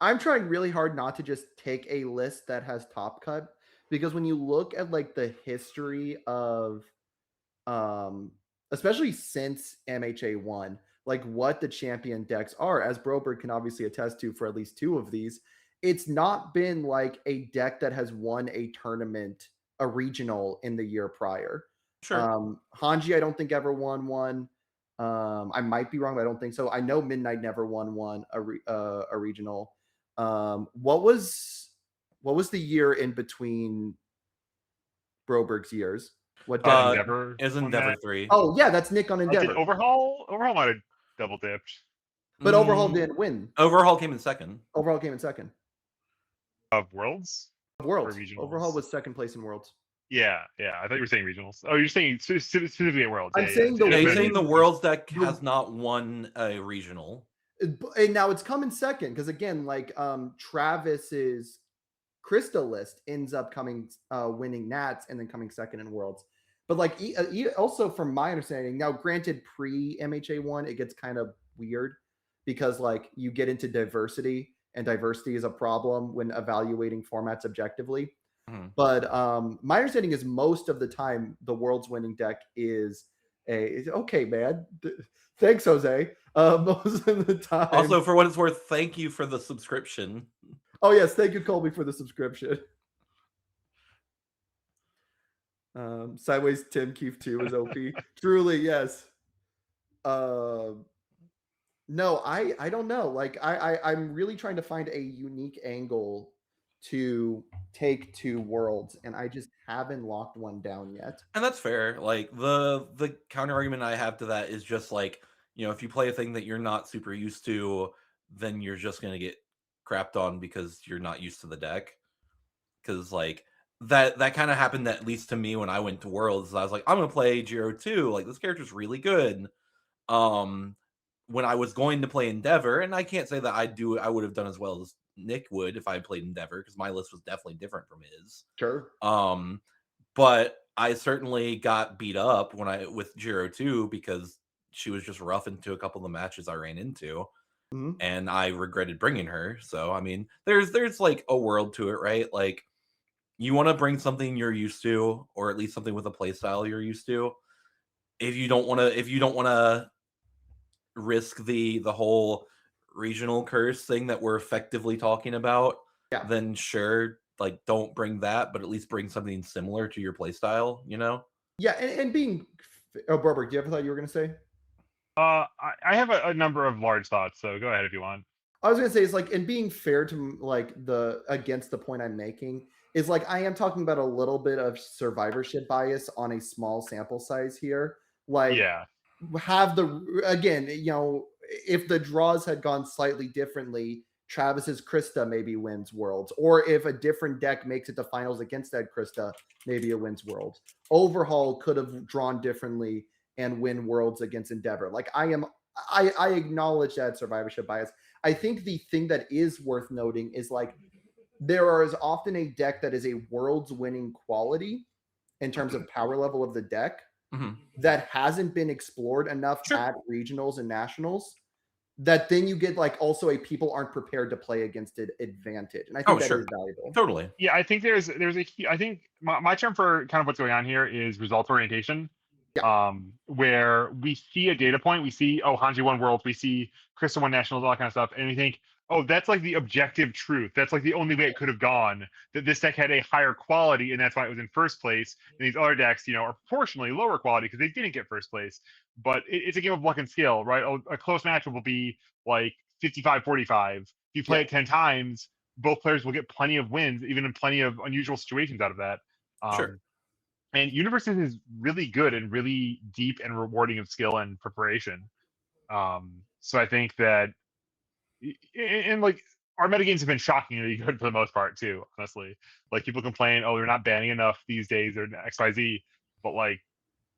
I'm trying really hard not to just take a list that has top cut because when you look at like the history of um especially since MHA1, like what the champion decks are, as Broberg can obviously attest to for at least two of these, it's not been like a deck that has won a tournament, a regional in the year prior. Sure. Hanji, I don't think ever won one. I might be wrong, but I don't think so. I know Midnight never won one a regional. What was the year in between Broberg's years? What I deck think was Uh, that? Endeavor is won Endeavor that. 3. Oh, yeah, that's Nick on Did Endeavor. Overhaul? Overhaul might have double dipped But Overhaul Mm, didn't win. Overhaul came in second. Overhaul came in second. of Worlds or Worlds. Overhaul regionals. was second place in Worlds. Yeah, yeah. I thought you were saying regionals. Oh, you're saying specifically at Worlds. I'm Yeah, yeah. saying the Yeah, he's Infinite saying the winning. regionals. Worlds deck The, has not won a regional. and now it's coming second because again, like Travis's Krista list ends up coming winning Nats and then coming second in Worlds. But like also from my understanding, now granted pre MHA1 it gets kind of weird because like you get into diversity and diversity is a problem when evaluating formats objectively. Mhm. But my understanding is most of the time the world's winning deck is a okay, man. Thanks, Jose. Most of the time. Also, for what it's worth, thank you for the subscription. Oh yes, thank you, Colby, for the subscription. Sideways Tim Keefe 2 is OP. Truly, yes. No, I don't know. Like I'm really trying to find a unique angle to take to worlds, and I just haven't locked one down yet. And that's fair. Like the counter argument I have to that is just like, if you play a thing that you're not super used to, then you're just gonna get crapped on because you're not used to the deck. Because like that kind of happened at least to me when I went to Worlds. I was like, I'm gonna play Jiro 2. Like this character's really good. Um when I was going to play Endeavor, and I can't say that I would have done as well as Nick would if I played Endeavor, because my list was definitely different from his. Sure. Um but I certainly got beat up when I with Jiro 2 because she was just rough into a couple of the matches I ran into, Mhm. and I regretted bringing her. So I mean, there's like a world to it, right? Like you want to bring something you're used to, or at least something with a play style you're used to. If you don't want to risk the whole regional curse thing that we're effectively talking about, Yeah. then sure, like don't bring that, but at least bring something similar to your play style, Yeah, and being oh, Barbara, do you have a thought you were gonna say? I have a number of large thoughts, so go ahead if you want. I was gonna say it's like, and being fair to like the against the point I'm making is like I am talking about a little bit of survivorship bias on a small sample size here. Like Yeah, have the again, if the draws had gone slightly differently, Travis's Krista maybe wins Worlds, or if a different deck makes it to finals against that Krista, maybe it wins Worlds. Overhaul could have drawn differently and win Worlds against Endeavor. Like I acknowledge that survivorship bias. I think the thing that is worth noting is like there is often a deck that is a Worlds winning quality in terms of power level of the deck Mhm. that hasn't been explored enough Sure. at regionals and nationals, that then you get like also a people aren't prepared to play against it advantage. And I think Oh, that sure. is valuable. Totally. yeah. I think I think my term for kind of what's going on here is result orientation. Yeah. Where we see a data point, we see, oh, Hanji won Worlds, we see Krista won Nationals, all that kind of stuff, and we think, oh, that's like the objective truth. That's like the only way it could have gone. That this deck had a higher quality, and that's why it was in first place. And these other decks, are proportionally lower quality because they didn't get first place. But it's a game of luck and skill, right? A close match will be like 55-45. If you play Yeah. it 10 times, both players will get plenty of wins, even in plenty of unusual situations out of that. Sure. And Universes is really good and really deep and rewarding of skill and preparation. So I think that, and like our metagames have been shockingly good for the most part too. Honestly, like people complain, oh, they're not banning enough these days, or X Y Z, but like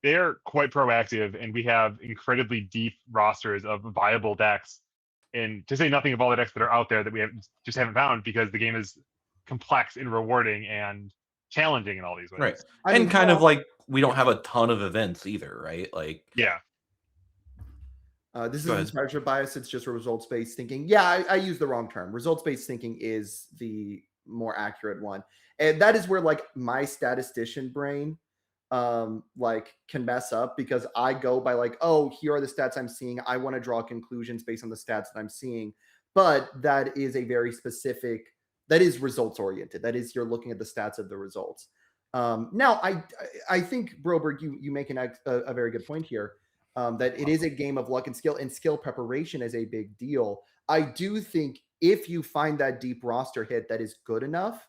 they're quite proactive, and we have incredibly deep rosters of viable decks. And to say nothing of all the decks that are out there that we just haven't found because the game is complex and rewarding and challenging in all these Right. ways. I And mean, kind of like we don't have a ton of events either, right? Like Yeah. This Go isn't ahead. measure bias, it's just results-based thinking. Yeah, I used the wrong term. Results-based thinking is the more accurate one. And that is where like my statistician brain like can mess up because I go by like, oh, here are the stats I'm seeing. I want to draw conclusions based on the stats that I'm seeing. But that is a very specific, that is results oriented. That is you're looking at the stats of the results. Now I think Broberg, you make a very good point here. That it is a game of luck and skill preparation is a big deal. I do think if you find that deep roster hit that is good enough,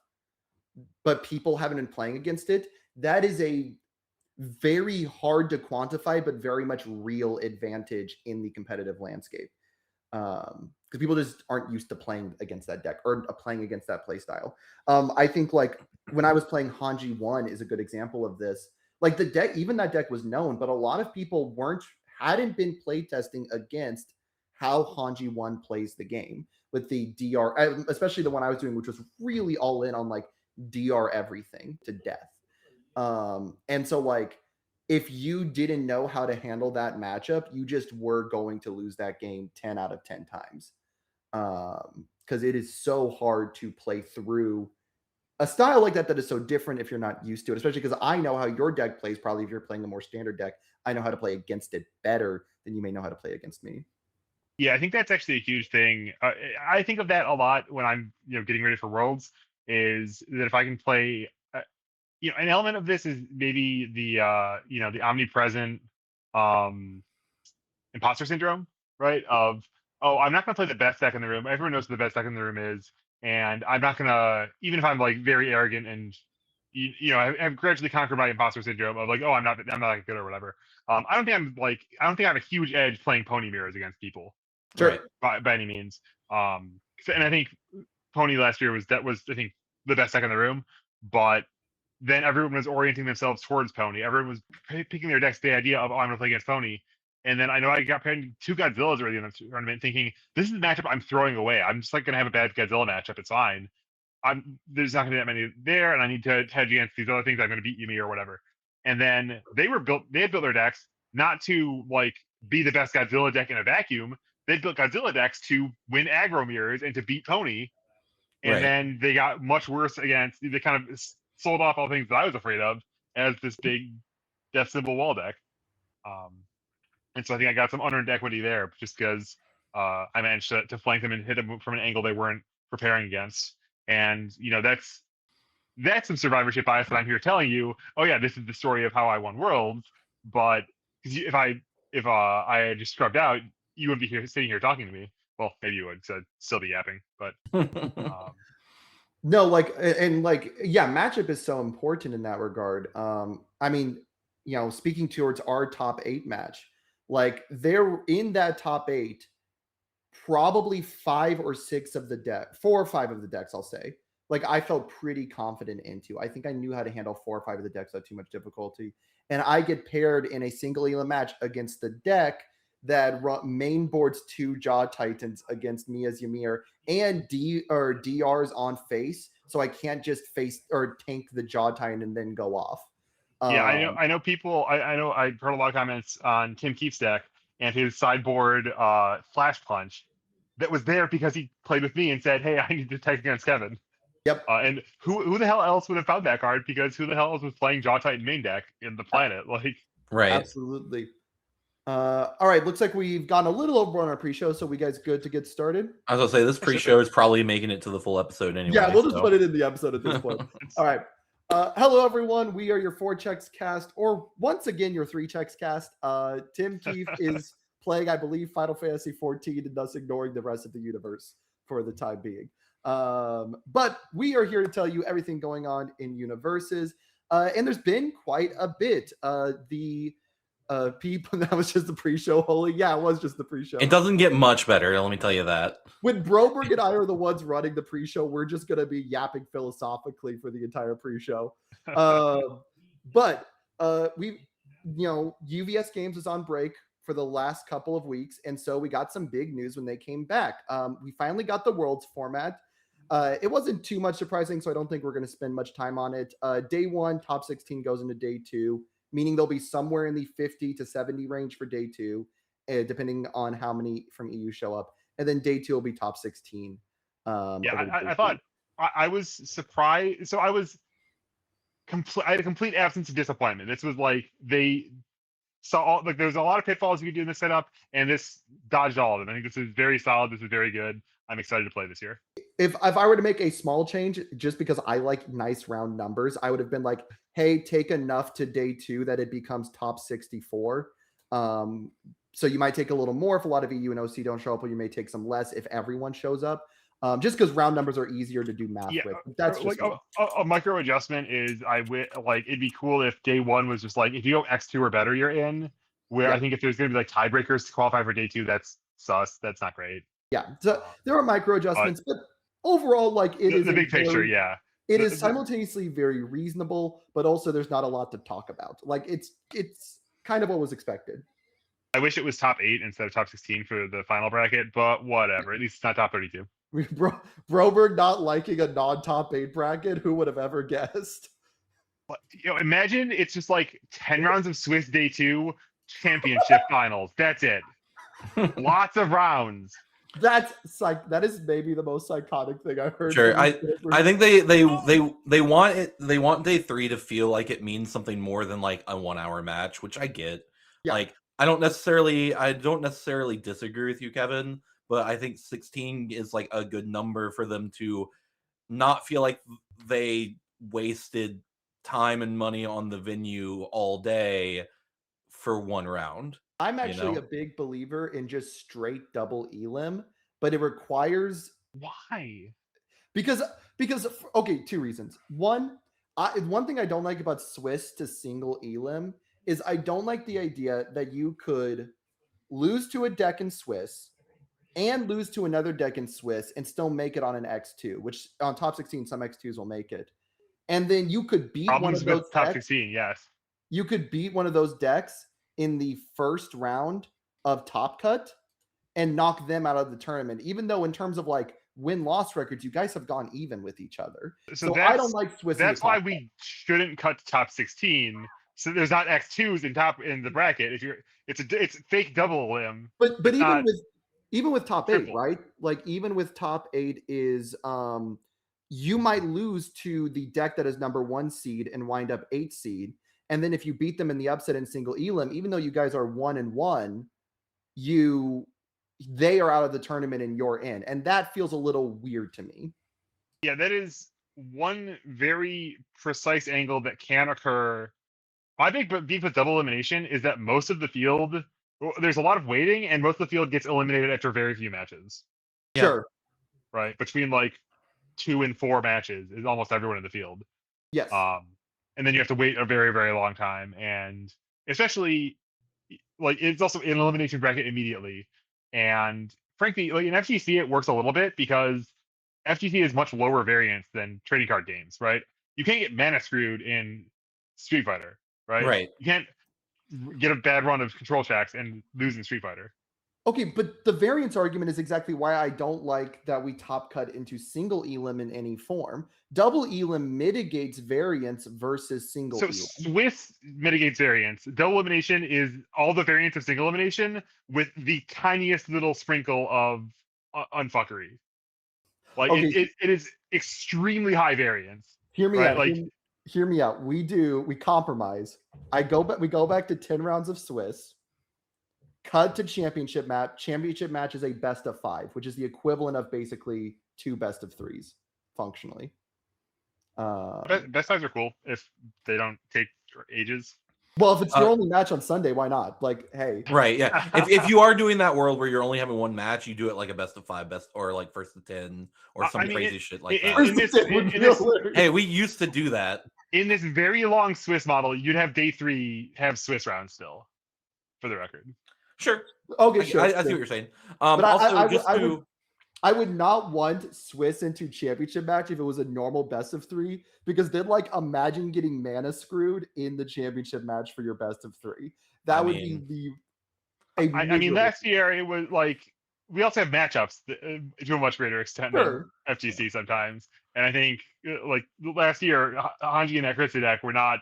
but people haven't been playing against it, that is a very hard to quantify, but very much real advantage in the competitive landscape. Because people just aren't used to playing against that deck or playing against that play style. I think like when I was playing Hanji 1 is a good example of this. Like the deck, even that deck was known, but a lot of people hadn't been playtesting against how Hanji 1 plays the game with the DR, especially the one I was doing, which was really all in on like DR everything to death. And so like if you didn't know how to handle that matchup, you just were going to lose that game 10 out of 10 times. Because it is so hard to play through a style like that is so different if you're not used to it, especially because I know how your deck plays. Probably if you're playing a more standard deck, I know how to play against it better than you may know how to play against me. Yeah, I think that's actually a huge thing. I think of that a lot when I'm, getting ready for Worlds. Is that if I can play, an element of this is maybe the omnipresent um, imposter syndrome, right? Of, oh, I'm not going to play the best deck in the room. Everyone knows what the best deck in the room is, and I'm not going to, even if I'm like very arrogant and I've gradually conquered my imposter syndrome of like, oh, I'm not that good or whatever. I don't think I have a huge edge playing pony mirrors against people, Right. by any means. And I think Pony last year was I think the best deck in the room, but then everyone was orienting themselves towards Pony. Everyone was picking their decks the idea of, oh, I'm going to play against Pony. And then I know I got paired 2 Godzillas early in the tournament, thinking this is a matchup I'm throwing away. I'm just like going to have a bad Godzilla matchup. It's fine. There's not going to be that many there, and I need to hedge against these other things. I'm going to beat Yumi or whatever. And then they had built their decks not to like be the best Godzilla deck in a vacuum. They built Godzilla decks to win aggro mirrors and to beat Pony. And Right. then they got much worse against. They kind of sold off all things that I was afraid of as this big death symbol wall deck. And so I think I got some unearned equity there just because I managed to flank them and hit them from an angle they weren't preparing against. And that's some survivorship bias that I'm here telling you. Oh yeah, this is the story of how I won Worlds. But if I had just scrubbed out, you wouldn't be sitting here talking to me. Well, maybe you would, so I'd still be yapping. But No, like and like yeah, matchup is so important in that regard. I mean, speaking towards our top 8 match, like they're in that top 8, probably 5 or 6 of the deck, 4 or 5 of the decks, I'll say. Like I felt pretty confident into. I think I knew how to handle 4 or 5 of the decks without too much difficulty. And I get paired in a single Elam match against the deck that main boards 2 Jaw Titans against me as Ymir and DRs on face, so I can't just face or tank the Jaw Titan and then go off. Yeah, I know people. I know I heard a lot of comments on Tim Keefe's deck and his sideboard Flash Punch that was there because he played with me and said, "Hey, I need to take against Kevin." Yep. And who the hell else would have found that card? Because who the hell else was playing Jaw Titan main deck in the planet? Like, Right. Absolutely. All right, looks like we've gone a little over on our pre-show, so we guys good to get started? I was gonna say this pre-show is probably making it to the full episode anyway. Yeah, we'll just put it in the episode at this point. All right. Hello, everyone. We are your 4 checks cast, or once again, your 3 checks cast. Tim Keefe is playing, I believe, Final Fantasy 14 and thus ignoring the rest of the universe for the time being. But we are here to tell you everything going on in universes. And there's been quite a bit. People, that was just the pre-show, Holy. Yeah, it was just the pre-show. It doesn't get much better, let me tell you that. When Broberg and I are the ones running the pre-show, we're just going to be yapping philosophically for the entire pre-show. But UVS Games was on break for the last couple of weeks, and so we got some big news when they came back. We finally got the Worlds format. It wasn't too much surprising, so I don't think we're going to spend much time on it. Day 1, top 16 goes into day 2, meaning they'll be somewhere in the 50 to 70 range for day 2. depending on how many from EU show up. And then day 2 will be top 16. Yeah, over day I thought three. I was surprised. So I had a complete absence of disappointment. This was like they saw like there was a lot of pitfalls you could do in the setup, and this dodged all of them. I think this is very solid. This is very good. I'm excited to play this year. If I were to make a small change, just because I like nice round numbers, I would have been like, hey, take enough to day 2 that it becomes top 64. So you might take a little more if a lot of EU and OC don't show up, or you may take some less if everyone shows up. Just because round numbers are easier to do math Yeah, with. That's like just a micro adjustment is like it'd be cool if day 1 was just like if you go X2 or better, you're in. Where Yeah. I think if there's gonna be like tiebreakers to qualify for day 2, that's sus. That's not great. Yeah. So there are micro adjustments, but overall, like it is The a big picture, very, yeah. it is simultaneously very reasonable, but also there's not a lot to talk about. Like it's kind of what was expected. I wish it was top 8 instead of top 16 for the final bracket, but whatever. At least it's not top 32. Broberg not liking a non-top 8 bracket. Who would have ever guessed? Imagine it's just like 10 rounds of Swiss day 2 championship finals. That's it. Lots of rounds. That is maybe the most psychotic thing I've heard. Sure, I think they want it. They want day 3 to feel like it means something more than like a 1 hour match, which I get. Yeah. Like I don't necessarily disagree with you, Kevin, but I think 16 is like a good number for them to not feel like they wasted time and money on the venue all day for 1 round. I'm actually a big believer in just straight double elim, but it requires Why? because okay, 2 reasons. One thing I don't like about Swiss to single elim is I don't like the idea that you could lose to a deck in Swiss and lose to another deck in Swiss and still make it on an X2, which on top 16 some X2s will make it. And then you could beat Problems one of with those top decks. 16, yes. You could beat one of those decks in the first round of Top Cut and knock them out of the tournament, even though in terms of like win-loss records, you guys have gone even with each other. So I don't like Swiss. That's why we shouldn't cut to top 16. So there's not X2s in the bracket. If it's fake double limb. But even with top 8, triple. right? Like even with top 8 is you might lose to the deck that is number 1 seed and wind up 8 seed. And then if you beat them in the upset in single elim, even though you guys are 1-1, they are out of the tournament and you're in. And that feels a little weird to me. Yeah, that is one very precise angle that can occur. My big beef with double elimination is that most of the field, there's a lot of waiting, and most of the field gets eliminated after very few matches. Yeah. Sure. Right? Between like 2 and 4 matches is almost everyone in the field. Yes. And then you have to wait a very, very long time. And especially like it's also an elimination bracket immediately. And frankly, like in FGC, it works a little bit because FGC is much lower variance than trading card games, right? You can't get mana screwed in Street Fighter, right? Right. You can't get a bad run of control tracks and lose in Street Fighter. Okay, but the variance argument is exactly why I don't like that we top cut into single elim in any form. Double elim mitigates variance versus single elim. Swiss mitigates variance. Double elimination is all the variance of single elimination with the tiniest little sprinkle of unfuckery. Like Okay. it is extremely high variance. Hear me right? out. Like hear me out. We compromise. We go back to 10 rounds of Swiss. Cut to championship match. Championship match is a best of 5, which is the equivalent of basically 2 best of 3s, functionally. best sides are cool if they don't take ages. Well, if it's your only match on Sunday, why not? Like, hey. Right, yeah. if you are doing that world where you're only having 1 match, you do it like a best of 5, or like first to 10, or some crazy shit like that. Hey, we used to do that. In this very long Swiss model, you'd have day 3 have Swiss rounds still, for the record. Sure. Okay, sure. I see what you're saying. But also, I would not want Swiss into championship match if it was a normal best of 3, because then like imagine getting mana screwed in the championship match for your best of 3. That would be I mean, last year it was like we also have matchups to a much greater extent than FGC sometimes, and I think like last year Hanji and that Krista deck were not.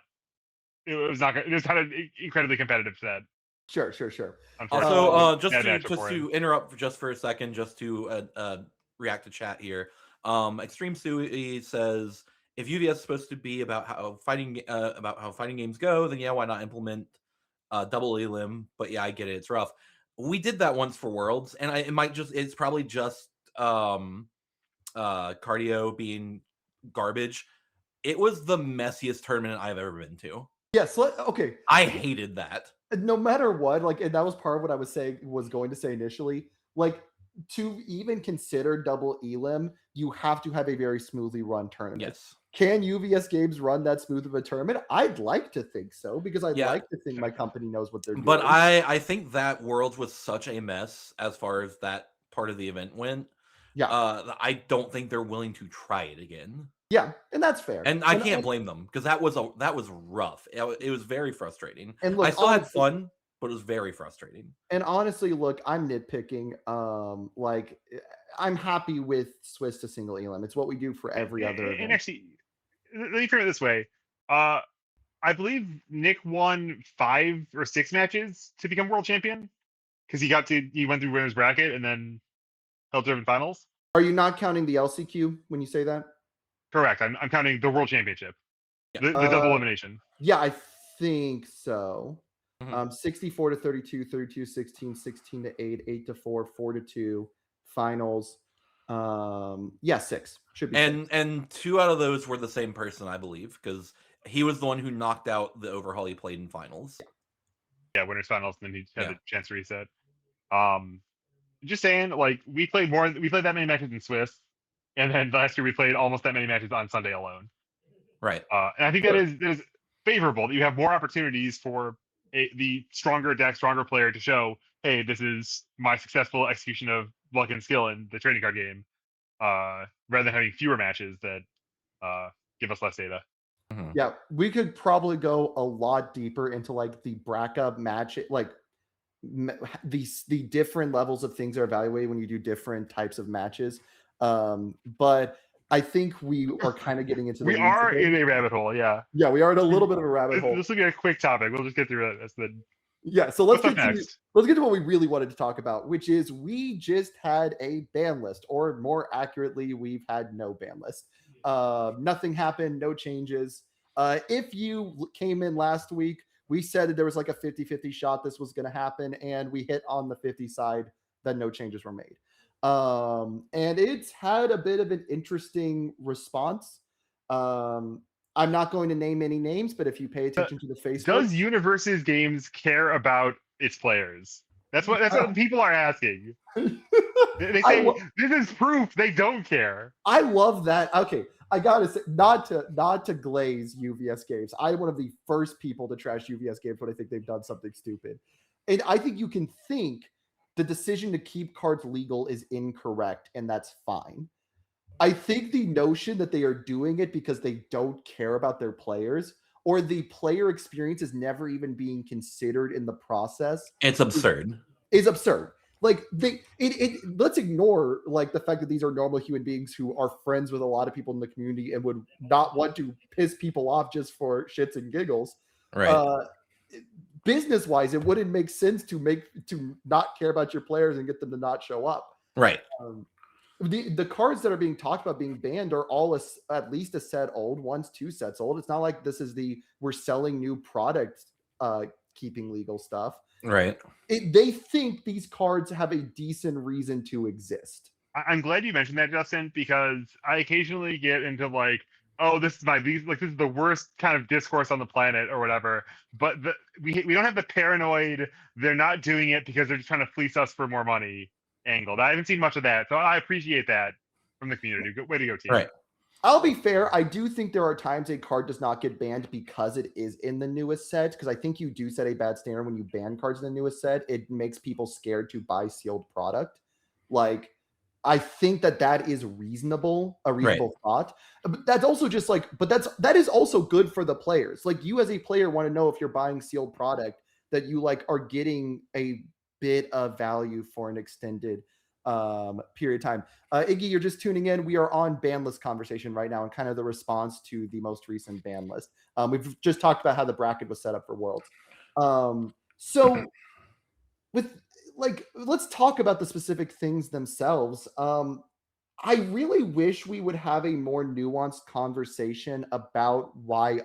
It was kind of incredibly competitive set. Sure. Unfortunately, Also, just bad matchup to for him. interrupt just for a second, just to react to chat here. Extreme Suey says, if UVS is supposed to be about how fighting games go, then yeah, why not implement double elim? But yeah, I get it. It's rough. We did that once for Worlds, and it's probably just cardio being garbage. It was the messiest tournament I've ever been to. Yes. Okay. I hated that. No matter what, like, and that was part of what I was going to say initially. Like, to even consider double elim, you have to have a very smoothly run tournament. Yes. Can UVS Games run that smooth of a tournament? I'd like to think so, because I'd like to think my company knows what they're doing. But I think that Worlds was such a mess as far as that part of the event went. Yeah. I don't think they're willing to try it again. Yeah, and that's fair. And I can't blame them, because that was rough. It was very frustrating. And look, I still had fun, but it was very frustrating. And honestly, look, I'm nitpicking. Like, I'm happy with Swiss to single elim. It's what we do for every other event. And actually, let me frame it this way. I believe Nick won 5 or 6 matches to become world champion, because he went through winner's bracket and then held tournament finals. Are you not counting the LCQ when you say that? Correct. I'm counting the world championship, the double elimination. Yeah, I think so. Mhm. 64 to 32, 32 16, 16 to 8, 8 to 4, 4 to 2, finals. Yeah, 6 should be. And 2 out of those were the same person, I believe, because he was the one who knocked out the overhaul he played in finals. Yeah, winners finals, and then he had a chance to reset. Just saying, like, we played that many matches in Swiss, and then last year we played almost that many matches on Sunday alone. Right. And I think that is favorable, that you have more opportunities for the stronger deck, stronger player to show, hey, this is my successful execution of luck and skill in the trading card game, rather than having fewer matches that give us less data. Mm-hmm. Yeah, we could probably go a lot deeper into like the BRCA match, like the different levels of things are evaluated when you do different types of matches. But I think we are kind of getting into the we are in a rabbit hole. Yeah, we are in a little bit of a rabbit hole. This will be a quick topic. We'll just get through it. That's the Yeah, so let's get to what we really wanted to talk about, which is we just had a ban list, or more accurately, we've had no ban list. Nothing happened, no changes. If you came in last week, we said that there was like a 50-50 shot this was going to happen, and we hit on the 50 side that no changes were made. And it's had a bit of an interesting response. I'm not going to name any names, but if you pay attention to the Facebook, does Universe's Games care about its players? That's what people are asking. They say this is proof they don't care. I love that. Okay, I gotta say, not to glaze UVS Games. I'm one of the first people to trash UVS Games when I think they've done something stupid, and I think you can think the decision to keep cards legal is incorrect, and that's fine. I think the notion that they are doing it because they don't care about their players, or the player experience is never even being considered in the process, it's absurd. Is absurd. Like let's ignore like the fact that these are normal human beings who are friends with a lot of people in the community and would not want to piss people off just for shits and giggles. Right. Business wise, it wouldn't make sense to not care about your players and get them to not show up. Right. The cards that are being talked about being banned are all at least a set old. One's 2 sets old. It's not like this is we're selling new product keeping legal stuff. Right. They think these cards have a decent reason to exist. I'm glad you mentioned that, Justin, because I occasionally get into like, oh, this is the worst kind of discourse on the planet or whatever. But we don't have the paranoid, they're not doing it because they're just trying to fleece us for more money angle. I haven't seen much of that. So I appreciate that from the community. Good way to go, team. Right. I'll be fair. I do think there are times a card does not get banned because it is in the newest set. Because I think you do set a bad standard when you ban cards in the newest set. It makes people scared to buy sealed product. Like, I think that is reasonable, a reasonable thought. But that's also just like, that is also good for the players. Like, you as a player want to know if you're buying sealed product that you like are getting a bit of value for an extended period of time. Iggy, you're just tuning in. We are on ban list conversation right now and kind of the response to the most recent ban list. We've just talked about how the bracket was set up for Worlds. So let's talk about the specific things themselves. I really wish we would have a more nuanced conversation about why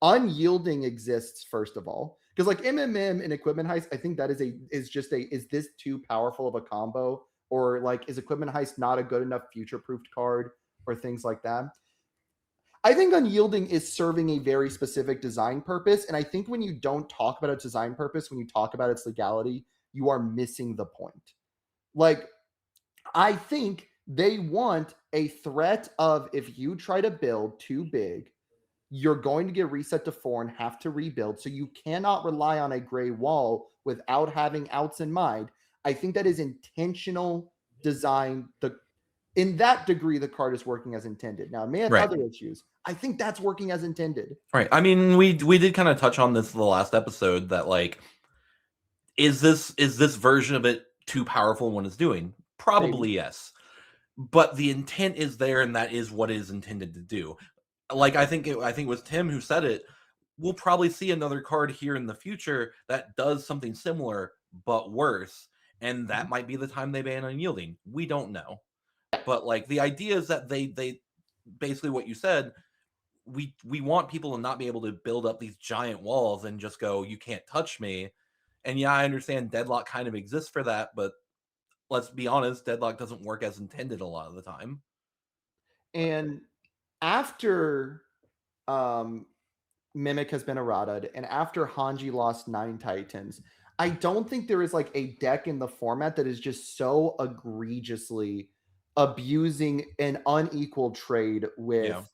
unyielding exists, first of all. Because like MMM and equipment heist, I think that is this too powerful of a combo? Or like is equipment heist not a good enough future-proofed card or things like that? I think unyielding is serving a very specific design purpose. And I think when you don't talk about its design purpose, when you talk about its legality, you are missing the point. Like, I think they want a threat of if you try to build too big, you're going to get reset to 4 and have to rebuild. So you cannot rely on a gray wall without having outs in mind. I think that is intentional design. In that degree, the card is working as intended. Now, it may have other issues. I think that's working as intended. Right. I mean, we did kind of touch on this in the last episode that like, is this version of it too powerful in what it's doing? Probably Maybe. yes. But the intent is there, and that is what it is intended to do. Like I think it was Tim who said it. We'll probably see another card here in the future that does something similar but worse, and that might be the time they ban unyielding. We don't know. But like the idea is that they basically what you said, we want people to not be able to build up these giant walls and just go, you can't touch me. And yeah, I understand deadlock kind of exists for that, but let's be honest, deadlock doesn't work as intended a lot of the time. And after Mimic has been errataed, and after Hanji lost 9 Titans, I don't think there is like a deck in the format that is just so egregiously abusing an unequal trade with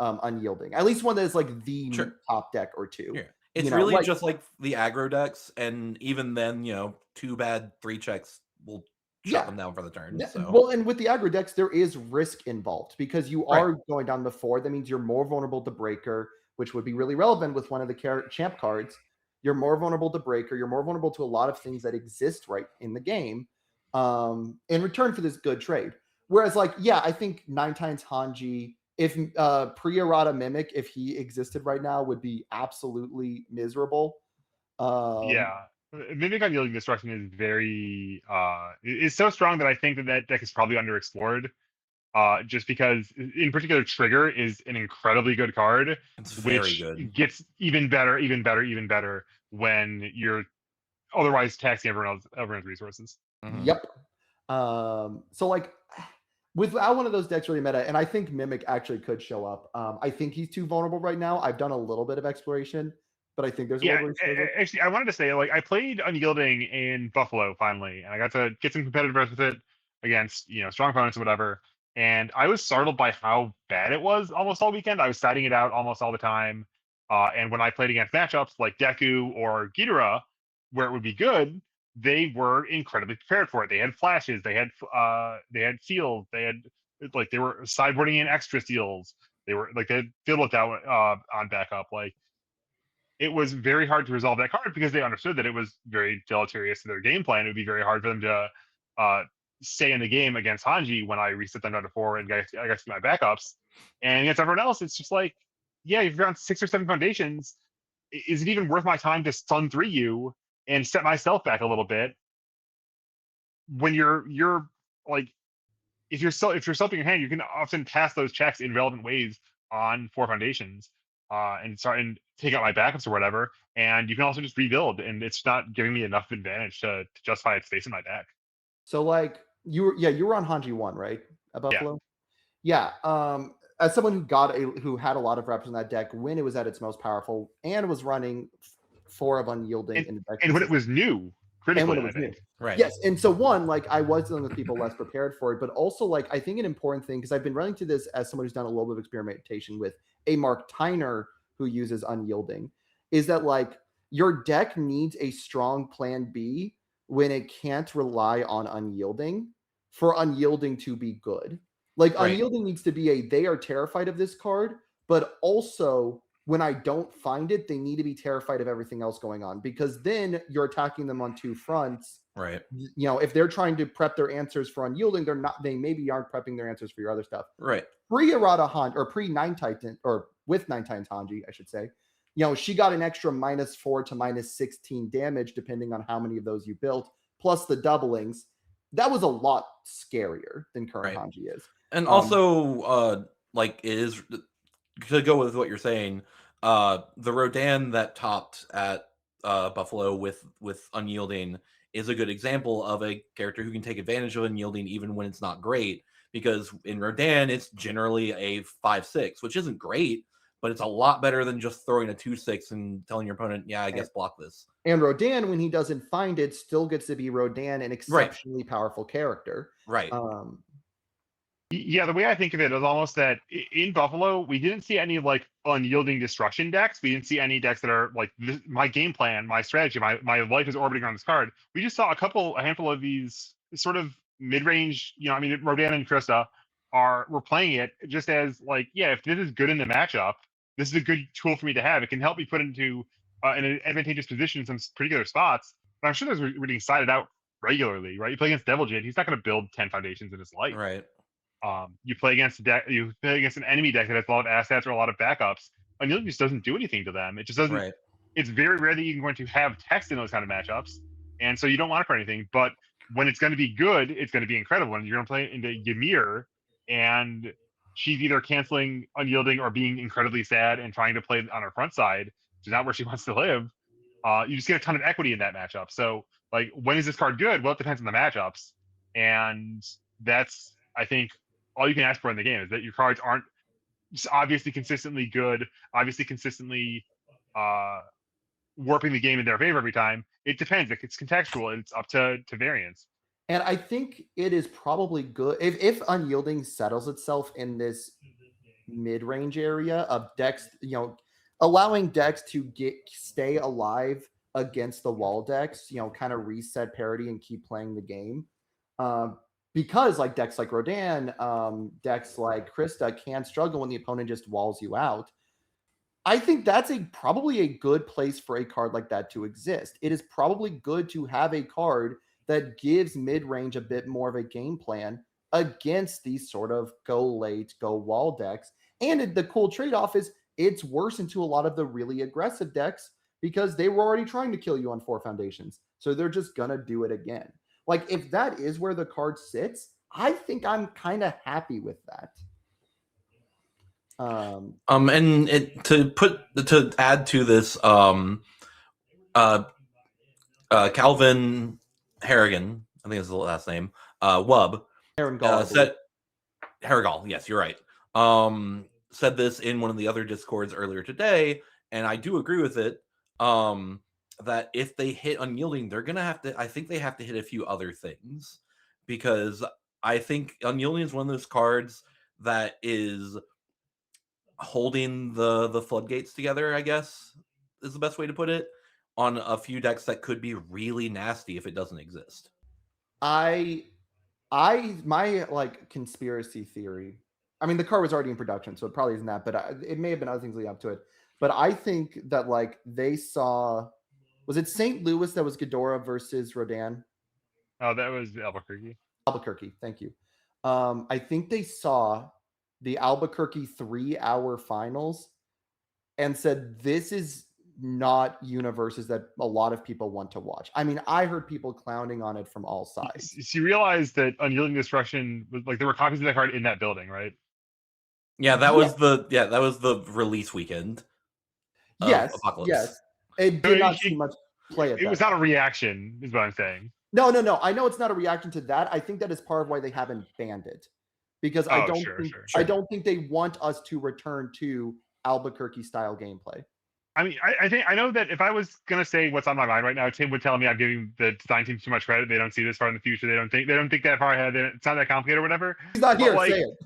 unyielding. At least one that is like the top deck or two. Yeah. It's really just like the aggro decks, and even then, 2 bad 3 checks will shut them down for the turn. So. Well, and with the aggro decks, there is risk involved because you are going down the 4. That means you're more vulnerable to Breaker, which would be really relevant with one of the champ cards. You're more vulnerable to Breaker. You're more vulnerable to a lot of things that exist right in the game in return for this good trade. Whereas, like, yeah, I think 9 times Hanji, if pre-errata Mimic, if he existed right now, would be absolutely miserable. Mimic unyielding destruction is very is so strong that I think that deck is probably underexplored. Just because, in particular, Trigger is an incredibly good card, which gets even better when you're otherwise taxing everyone's resources. Mm-hmm. Yep. So like, without one of those decks really meta, and I think Mimic actually could show up. I think he's too vulnerable right now. I've done a little bit of exploration, but I think there's actually, I wanted to say, like, I played Unyielding in Buffalo finally, and I got to get some competitive reps with it against strong opponents or whatever. And I was startled by how bad it was almost all weekend. I was siding it out almost all the time. And when I played against matchups like Deku or Ghidorah, where it would be good, they were incredibly prepared for it. They had flashes, they had seals, they were sideboarding in extra seals. They had field looked out on backup. Like, it was very hard to resolve that card because they understood that it was very deleterious to their game plan. It would be very hard for them to stay in the game against Hanji when I reset them down to 4 and I got to my backups. And against everyone else, it's just like, yeah, if you're on 6 or 7 foundations, is it even worth my time to stun 3 you and set myself back a little bit? When you're like, if you're selfing your hand, you can often pass those checks in relevant ways on 4 foundations and start and take out my backups or whatever. And you can also just rebuild, and it's not giving me enough advantage to justify its face in my deck. So like you were on Hanji 1, right? At Buffalo? Yeah. As someone who had a lot of reps in that deck when it was at its most powerful and was running 4 of unyielding in the deck. And when it was new, critically, I think. Right. Yes. And so like I was dealing with people less prepared for it, but also like I think an important thing, because I've been running to this as someone who's done a little bit of experimentation with a Mark Tyner who uses unyielding, is that like your deck needs a strong plan B when it can't rely on unyielding for unyielding to be good. Like unyielding needs to be they are terrified of this card, but also when I don't find it, they need to be terrified of everything else going on, because then you're attacking them on 2 fronts. Right. If they're trying to prep their answers for unyielding, they maybe aren't prepping their answers for your other stuff. Right. Pre-errata Hanji, or pre-9 Titan, or with 9 times Hanji, I should say, she got an extra -4 to -16 damage depending on how many of those you built, plus the doublings. That was a lot scarier than current Right. Hanji is. And also, like, it is to go with what you're saying. The Rodan that topped at Buffalo with Unyielding is a good example of a character who can take advantage of Unyielding even when it's not great. Because in Rodan, it's generally a 5/6, which isn't great, but it's a lot better than just throwing a 2/6 and telling your opponent, "Yeah, I guess block this." And Rodan, when he doesn't find it, still gets to be Rodan, an exceptionally powerful character. Right. Yeah, the way I think of it is almost that in Buffalo, we didn't see any like unyielding destruction decks. We didn't see any decks that are like my game plan, my strategy, my life is orbiting around this card. We just saw a handful of these sort of mid-range, I mean, Rodan and Krista were playing it just as like, yeah, if this is good in the matchup, this is a good tool for me to have. It can help me put into an advantageous position in some pretty good spots. But I'm sure those are getting sided out regularly, right? You play against Devil Jade, he's not going to build 10 foundations in his life. Right. You play against an enemy deck that has a lot of assets or a lot of backups. Unyielding just doesn't do anything to them. It just doesn't. Right. It's very rare that you're going to have text in those kind of matchups, and so you don't want it for anything. But when it's going to be good, it's going to be incredible. And you're going to play into Ymir, and she's either canceling Unyielding or being incredibly sad and trying to play on her front side, which is not where she wants to live. You just get a ton of equity in that matchup. So, like, when is this card good? Well, it depends on the matchups, and that's, I think, all you can ask for in the game is that your cards aren't just obviously consistently good, obviously consistently warping the game in their favor every time. It depends. It's contextual. It's up to variance. And I think it is probably good if Unyielding settles itself in this mid-range area of decks, allowing decks to stay alive against the wall decks, kind of reset parity and keep playing the game. Because like decks like Rodan, decks like Krista can struggle when the opponent just walls you out. I think that's probably a good place for a card like that to exist. It is probably good to have a card that gives mid-range a bit more of a game plan against these sort of go late, go wall decks. And the cool trade-off is it's worse into a lot of the really aggressive decks because they were already trying to kill you on 4 foundations. So they're just going to do it again. Like, if that is where the card sits, I think I'm kind of happy with that. And to add to this, Calvin Harrigan, I think is the last name, Wub, said Harrigal, yes, you're right. Said this in one of the other Discords earlier today, and I do agree with it. That if they hit Unyielding, they're gonna have to. I think they have to hit a few other things, because I think Unyielding is one of those cards that is holding the floodgates together, I guess is the best way to put it, on a few decks that could be really nasty if it doesn't exist. My like conspiracy theory. I mean, the card was already in production, so it probably isn't that, but it may have been other things leading up to it. But I think that like they saw, was it St. Louis that was Ghidorah versus Rodan? Oh, that was Albuquerque. Albuquerque, thank you. I think they saw the Albuquerque 3-hour finals and said, this is not universes that a lot of people want to watch. I mean, I heard people clowning on it from all sides. So you realize that Unyielding Destruction was like, there were copies of that card in that building, right? Yeah, that was the release weekend. Yes, Apocalypse. yes. It did not see much play at that. It was not a reaction, is what I'm saying. No. I know it's not a reaction to that. I think that is part of why they haven't banned it, because I don't think they want us to return to Albuquerque style gameplay. I mean, I know that if I was gonna say what's on my mind right now, Tim would tell me I'm giving the design team too much credit. They don't see this far in the future. They don't think that far ahead. It's not that complicated or whatever. He's not here. Like, say it.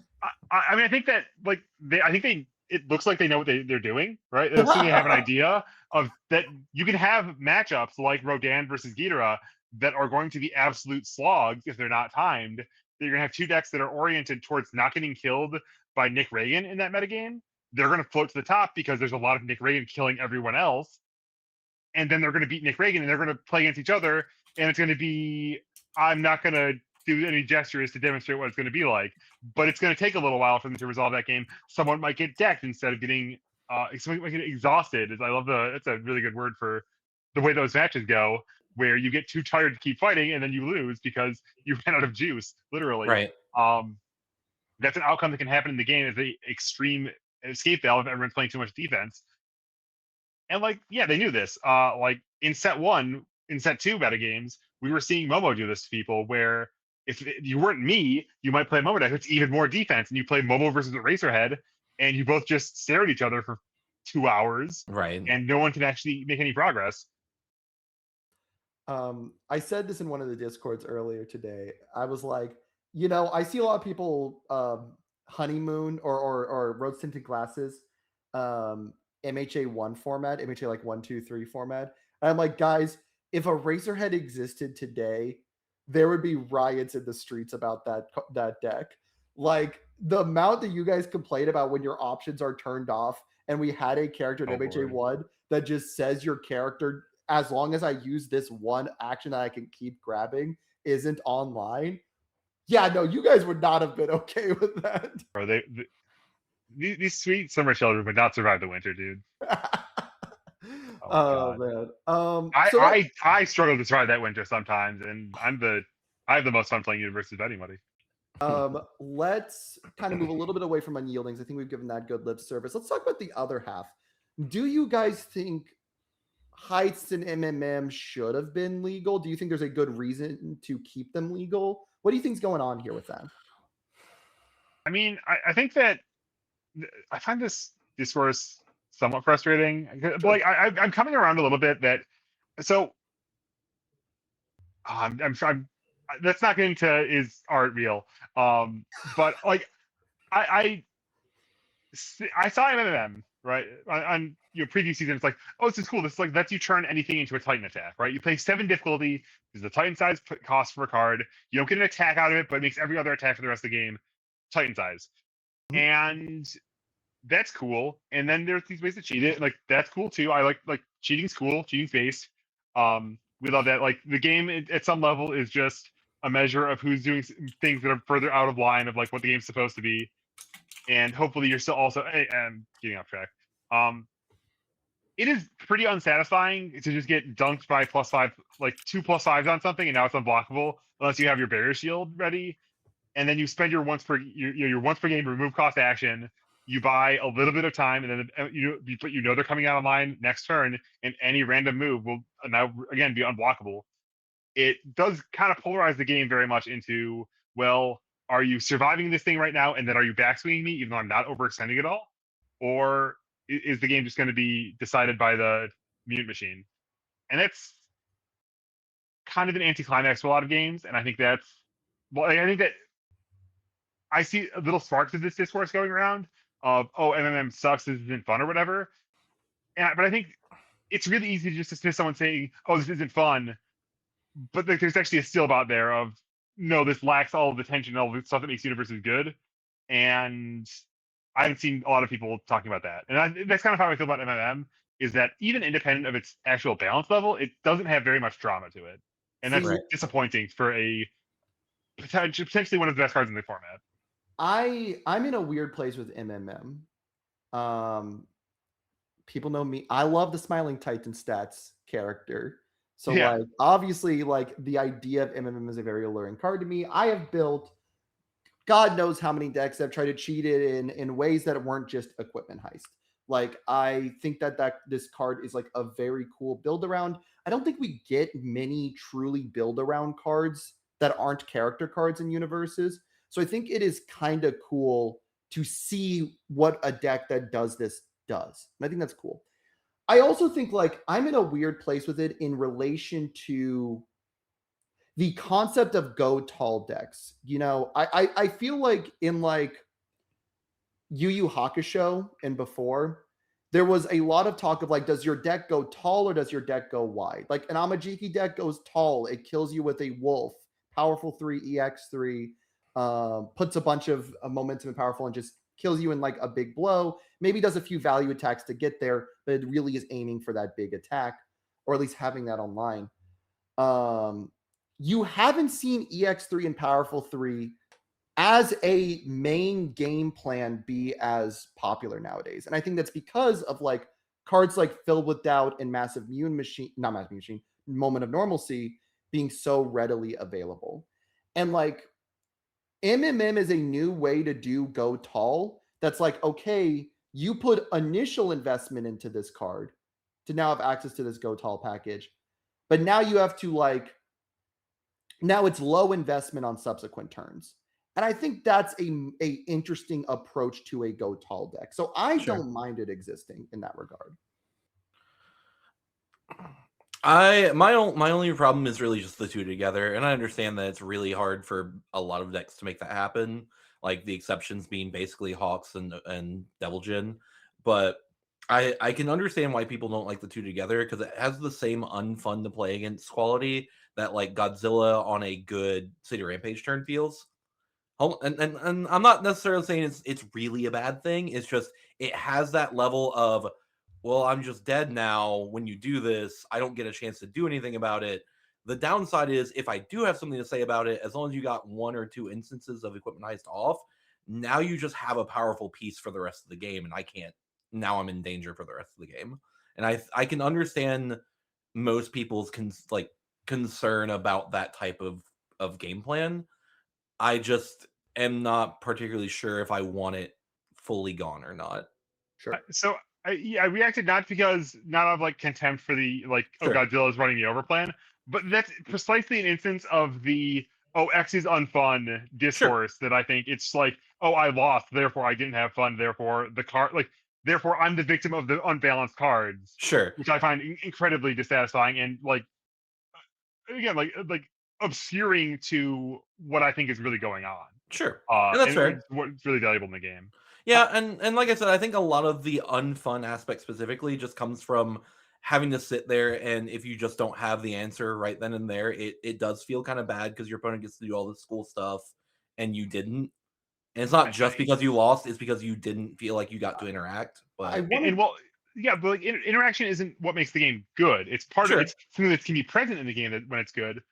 I mean, I think that like it looks like they know what they're doing, right? They have an idea of that. You can have matchups like Rodan versus Ghidorah that are going to be absolute slogs if they're not timed. You're gonna have 2 decks that are oriented towards not getting killed by Nick Reagan in that metagame. They're going to float to the top because there's a lot of Nick Reagan killing everyone else. And then they're going to beat Nick Reagan and they're going to play against each other. And it's going to be, I'm not going to do any gestures to demonstrate what it's going to be like, but it's going to take a little while for them to resolve that game. Someone might get decked instead of getting so we get exhausted. I love that's a really good word for the way those matches go, where you get too tired to keep fighting and then you lose because you ran out of juice, literally. Right. That's an outcome that can happen in the game as the extreme escape valve if everyone's playing too much defense. And like, yeah, they knew this. Like in set 1, in set 2 meta games, we were seeing Momo do this to people where if you weren't me, you might play Momo deck. It's even more defense, and you play Momo versus Eraserhead, and you both just stare at each other for 2 hours, Right. and no one can actually make any progress. I said this in one of the discords earlier today. I was like, I see a lot of people honeymoon or rose tinted glasses, MHA1 format, MHA like 1, 2, 3 format. And I'm like, guys, if a Razorhead existed today, there would be riots in the streets about that deck. Like the amount that you guys complain about when your options are turned off, and we had a character in MHA1 that just says your character, as long as I use this one action that I can keep grabbing, isn't online. Yeah, no, you guys would not have been okay with that. Bro, these sweet summer children would not survive the winter, dude. Oh man. I struggle to survive that winter sometimes, and I have the most fun playing Universes of anybody. Let's kind of move a little bit away from unyieldings. I think we've given that good lip service. Let's talk about the other half. Do you guys think heights in MMM should have been legal? Do you think there's a good reason to keep them legal? What do you think's going on here with that? I mean, I think that I find this discourse somewhat frustrating. But like, I'm coming around a little bit that. So, I'm let's not get into is art real. But like, I saw MMM right on previous season. It's like, oh, this is cool. This is like lets you turn anything into a Titan attack, right? You play 7 difficulty. This is the Titan size cost for a card. You don't get an attack out of it, but it makes every other attack for the rest of the game Titan size. And that's cool. And then there's these ways to cheat it. Like that's cool too. I like cheating's cool. Cheating's based. We love that. Like the game at some level is just a measure of who's doing things that are further out of line of like what the game's supposed to be. And hopefully you're still also. I'm getting off track. It is pretty unsatisfying to just get dunked by +5, like 2 +5s on something, and now it's unblockable unless you have your barrier shield ready. And then you spend your once per game remove cost action. You buy a little bit of time, and then they're coming out online next turn, and any random move will now again be unblockable. It does kind of polarize the game very much into, well, are you surviving this thing right now, and then are you backswinging me even though I'm not overextending at all, or is the game just going to be decided by the mute machine? And that's kind of an anticlimax for a lot of games, and I think that I see little sparks of this discourse going around of, oh, MMM sucks, this isn't fun or whatever. But I think it's really easy to just dismiss someone saying, oh, this isn't fun. But there's actually a still out there of, no, this lacks all of the tension and all the stuff that makes universes good. And I haven't seen a lot of people talking about that. And that's kind of how I feel about MMM, is that even independent of its actual balance level, it doesn't have very much drama to it. And that's disappointing for a potentially one of the best cards in the format. I'm in a weird place with MMM. People know me. I love the Smiling Titan stats character. So like obviously like the idea of MMM is a very alluring card to me. I have built God knows how many decks that have tried to cheat it in ways that weren't just equipment heist. Like I think that this card is like a very cool build around. I don't think we get many truly build around cards that aren't character cards in universes. So I think it is kind of cool to see what a deck that does this does. And I think that's cool. I also think like I'm in a weird place with it in relation to the concept of go tall decks. I feel like in like Yu Yu Hakusho and before, there was a lot of talk of like, does your deck go tall or does your deck go wide? Like an Amajiki deck goes tall. It kills you with a wolf, powerful 3, EX3, puts a bunch of momentum and powerful and just kills you in like a big blow. Maybe does a few value attacks to get there, but it really is aiming for that big attack, or at least having that online. You haven't seen EX3 and powerful 3 as a main game plan be as popular nowadays. And I think that's because of like cards like Filled with Doubt and Massive Mune Machine, not Massive Mune Machine, Moment of Normalcy being so readily available. And like MMM is a new way to do go tall. That's like, okay, you put initial investment into this card to now have access to this go tall package. But now you have to like, now it's low investment on subsequent turns. And I think that's a interesting approach to a go tall deck. So I Sure. don't mind it existing in that regard. My only problem is really just the two together, and I understand that it's really hard for a lot of decks to make that happen. Like the exceptions being basically Hawks and Devil Jin, but I can understand why people don't like the two together because it has the same unfun to play against quality that like Godzilla on a good City Rampage turn feels. And I'm not necessarily saying it's really a bad thing. It's just it has that level of, well, I'm just dead now. When you do this, I don't get a chance to do anything about it. The downside is if I do have something to say about it, as long as you got one or two instances of equipment heist off, now you just have a powerful piece for the rest of the game, and I can't. Now I'm in danger for the rest of the game, and I can understand most people's concern about that type of game plan. I just am not particularly sure if I want it fully gone or not. Sure. So I reacted not because not out of like contempt for the like oh Sure. Godzilla's running the overplan, but that's precisely an instance of the oh X is unfun discourse that I think it's like oh I lost therefore I didn't have fun therefore the card like therefore I'm the victim of the unbalanced cards, Sure. which I find incredibly dissatisfying and like again like obscuring to what I think is really going on. Sure. And that's fair. And what's really valuable in the game. Yeah, and like I said, I think a lot of the unfun aspect specifically just comes from having to sit there, and if you just don't have the answer right then and there, it does feel kind of bad because your opponent gets to do all this cool stuff and you didn't. And it's not just because you lost, it's because you didn't feel like you got to interact. But And well, yeah, but like interaction isn't what makes the game good. It's part Sure. of it's something that can be present in the game when it's good.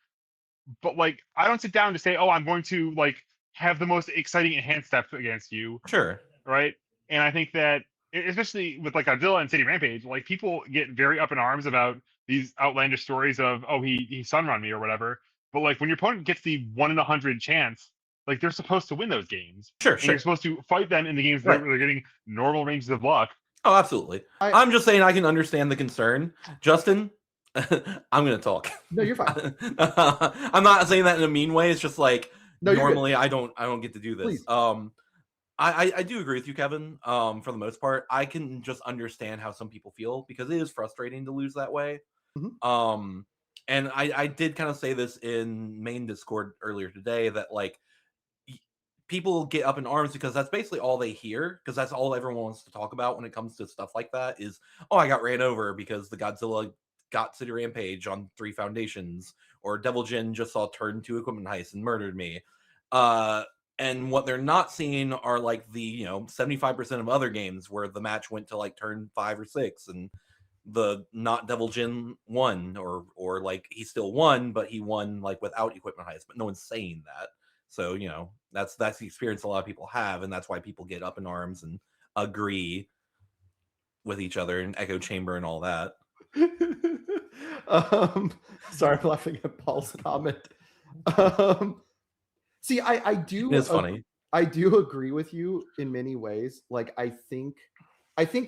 But like, I don't sit down to say, oh, I'm going to like have the most exciting enhanced steps against you, Sure. right? And I think that especially with like Godzilla and City Rampage, like people get very up in arms about these outlandish stories of oh he sunrun me or whatever. But like when your opponent gets the 1 in 100 chance, like they're supposed to win those games. Sure, And you're sure. supposed to fight them in the games Right. where they're getting normal ranges of luck. Oh, absolutely. I'm just saying I can understand the concern. Justin, I'm going to talk. No, you're fine. I'm not saying that in a mean way. It's just like No, you're good. normally I don't get to do this. Please. I do agree with you, Kevin. For the most part, I can just understand how some people feel because it is frustrating to lose that way. Mhm. And I did kind of say this in main Discord earlier today that like people get up in arms because that's basically all they hear because that's all everyone wants to talk about when it comes to stuff like that is, oh, I got ran over because the Godzilla got City Rampage on 3 foundations, or Devil Jin just saw turn 2 equipment heist and murdered me. And what they're not seeing are like the 75% of other games where the match went to like turn 5 or 6 and the not Devil Jin won, or like he still won but he won like without equipment heist, but no one's saying that. So that's the experience a lot of people have, and that's why people get up in arms and agree with each other and echo chamber and all that. Sorry, I'm laughing at Paul's comment. See, I do. It's funny. I do agree with you in many ways. Like, I think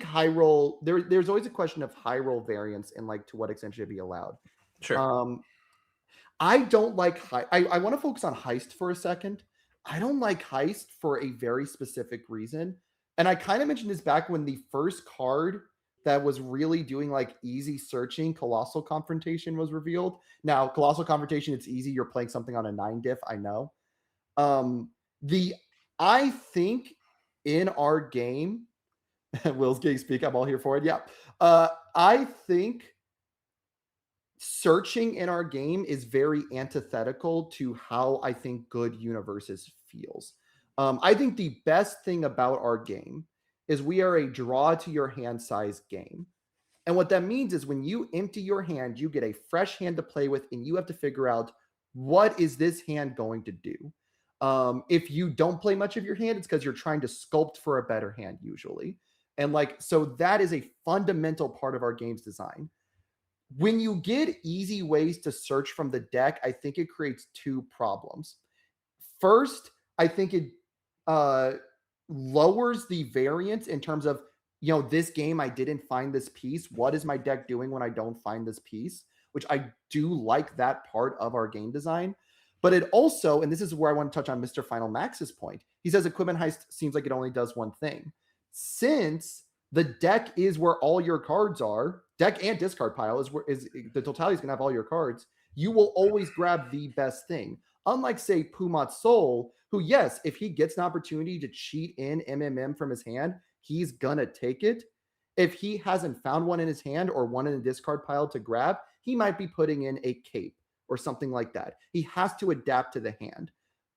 high roll. There's always a question of high roll variance and like to what extent should it be allowed. Sure. I don't like I want to focus on heist for a second. I don't like heist for a very specific reason. And I kind of mentioned this back when the first card that was really doing like easy searching, Colossal Confrontation, was revealed. Now, Colossal Confrontation, it's easy. You're playing something on a 9 diff, I know. I think in our game, Will's getting speak. I'm all here for it. Yeah. I think searching in our game is very antithetical to how I think good universes feels. I think the best thing about our game is we are a draw to your hand size game. And what that means is when you empty your hand, you get a fresh hand to play with, and you have to figure out what is this hand going to do. If you don't play much of your hand, it's because you're trying to sculpt for a better hand usually. And like, so that is a fundamental part of our game's design. When you get easy ways to search from the deck, I think it creates two problems. First, I think it uh, lowers the variance in terms of, this game, I didn't find this piece. What is my deck doing when I don't find this piece? Which I do like that part of our game design. But it also, and this is where I want to touch on Mr. Final Max's point. He says equipment heist seems like it only does one thing. Since the deck is where all your cards are, deck and discard pile is where is the totality is going to have all your cards. You will always grab the best thing. Unlike, say, Pumat's Soul, who, yes, if he gets an opportunity to cheat in MMM from his hand, he's gonna take it. If he hasn't found one in his hand or one in the discard pile to grab, he might be putting in a cape or something like that. He has to adapt to the hand.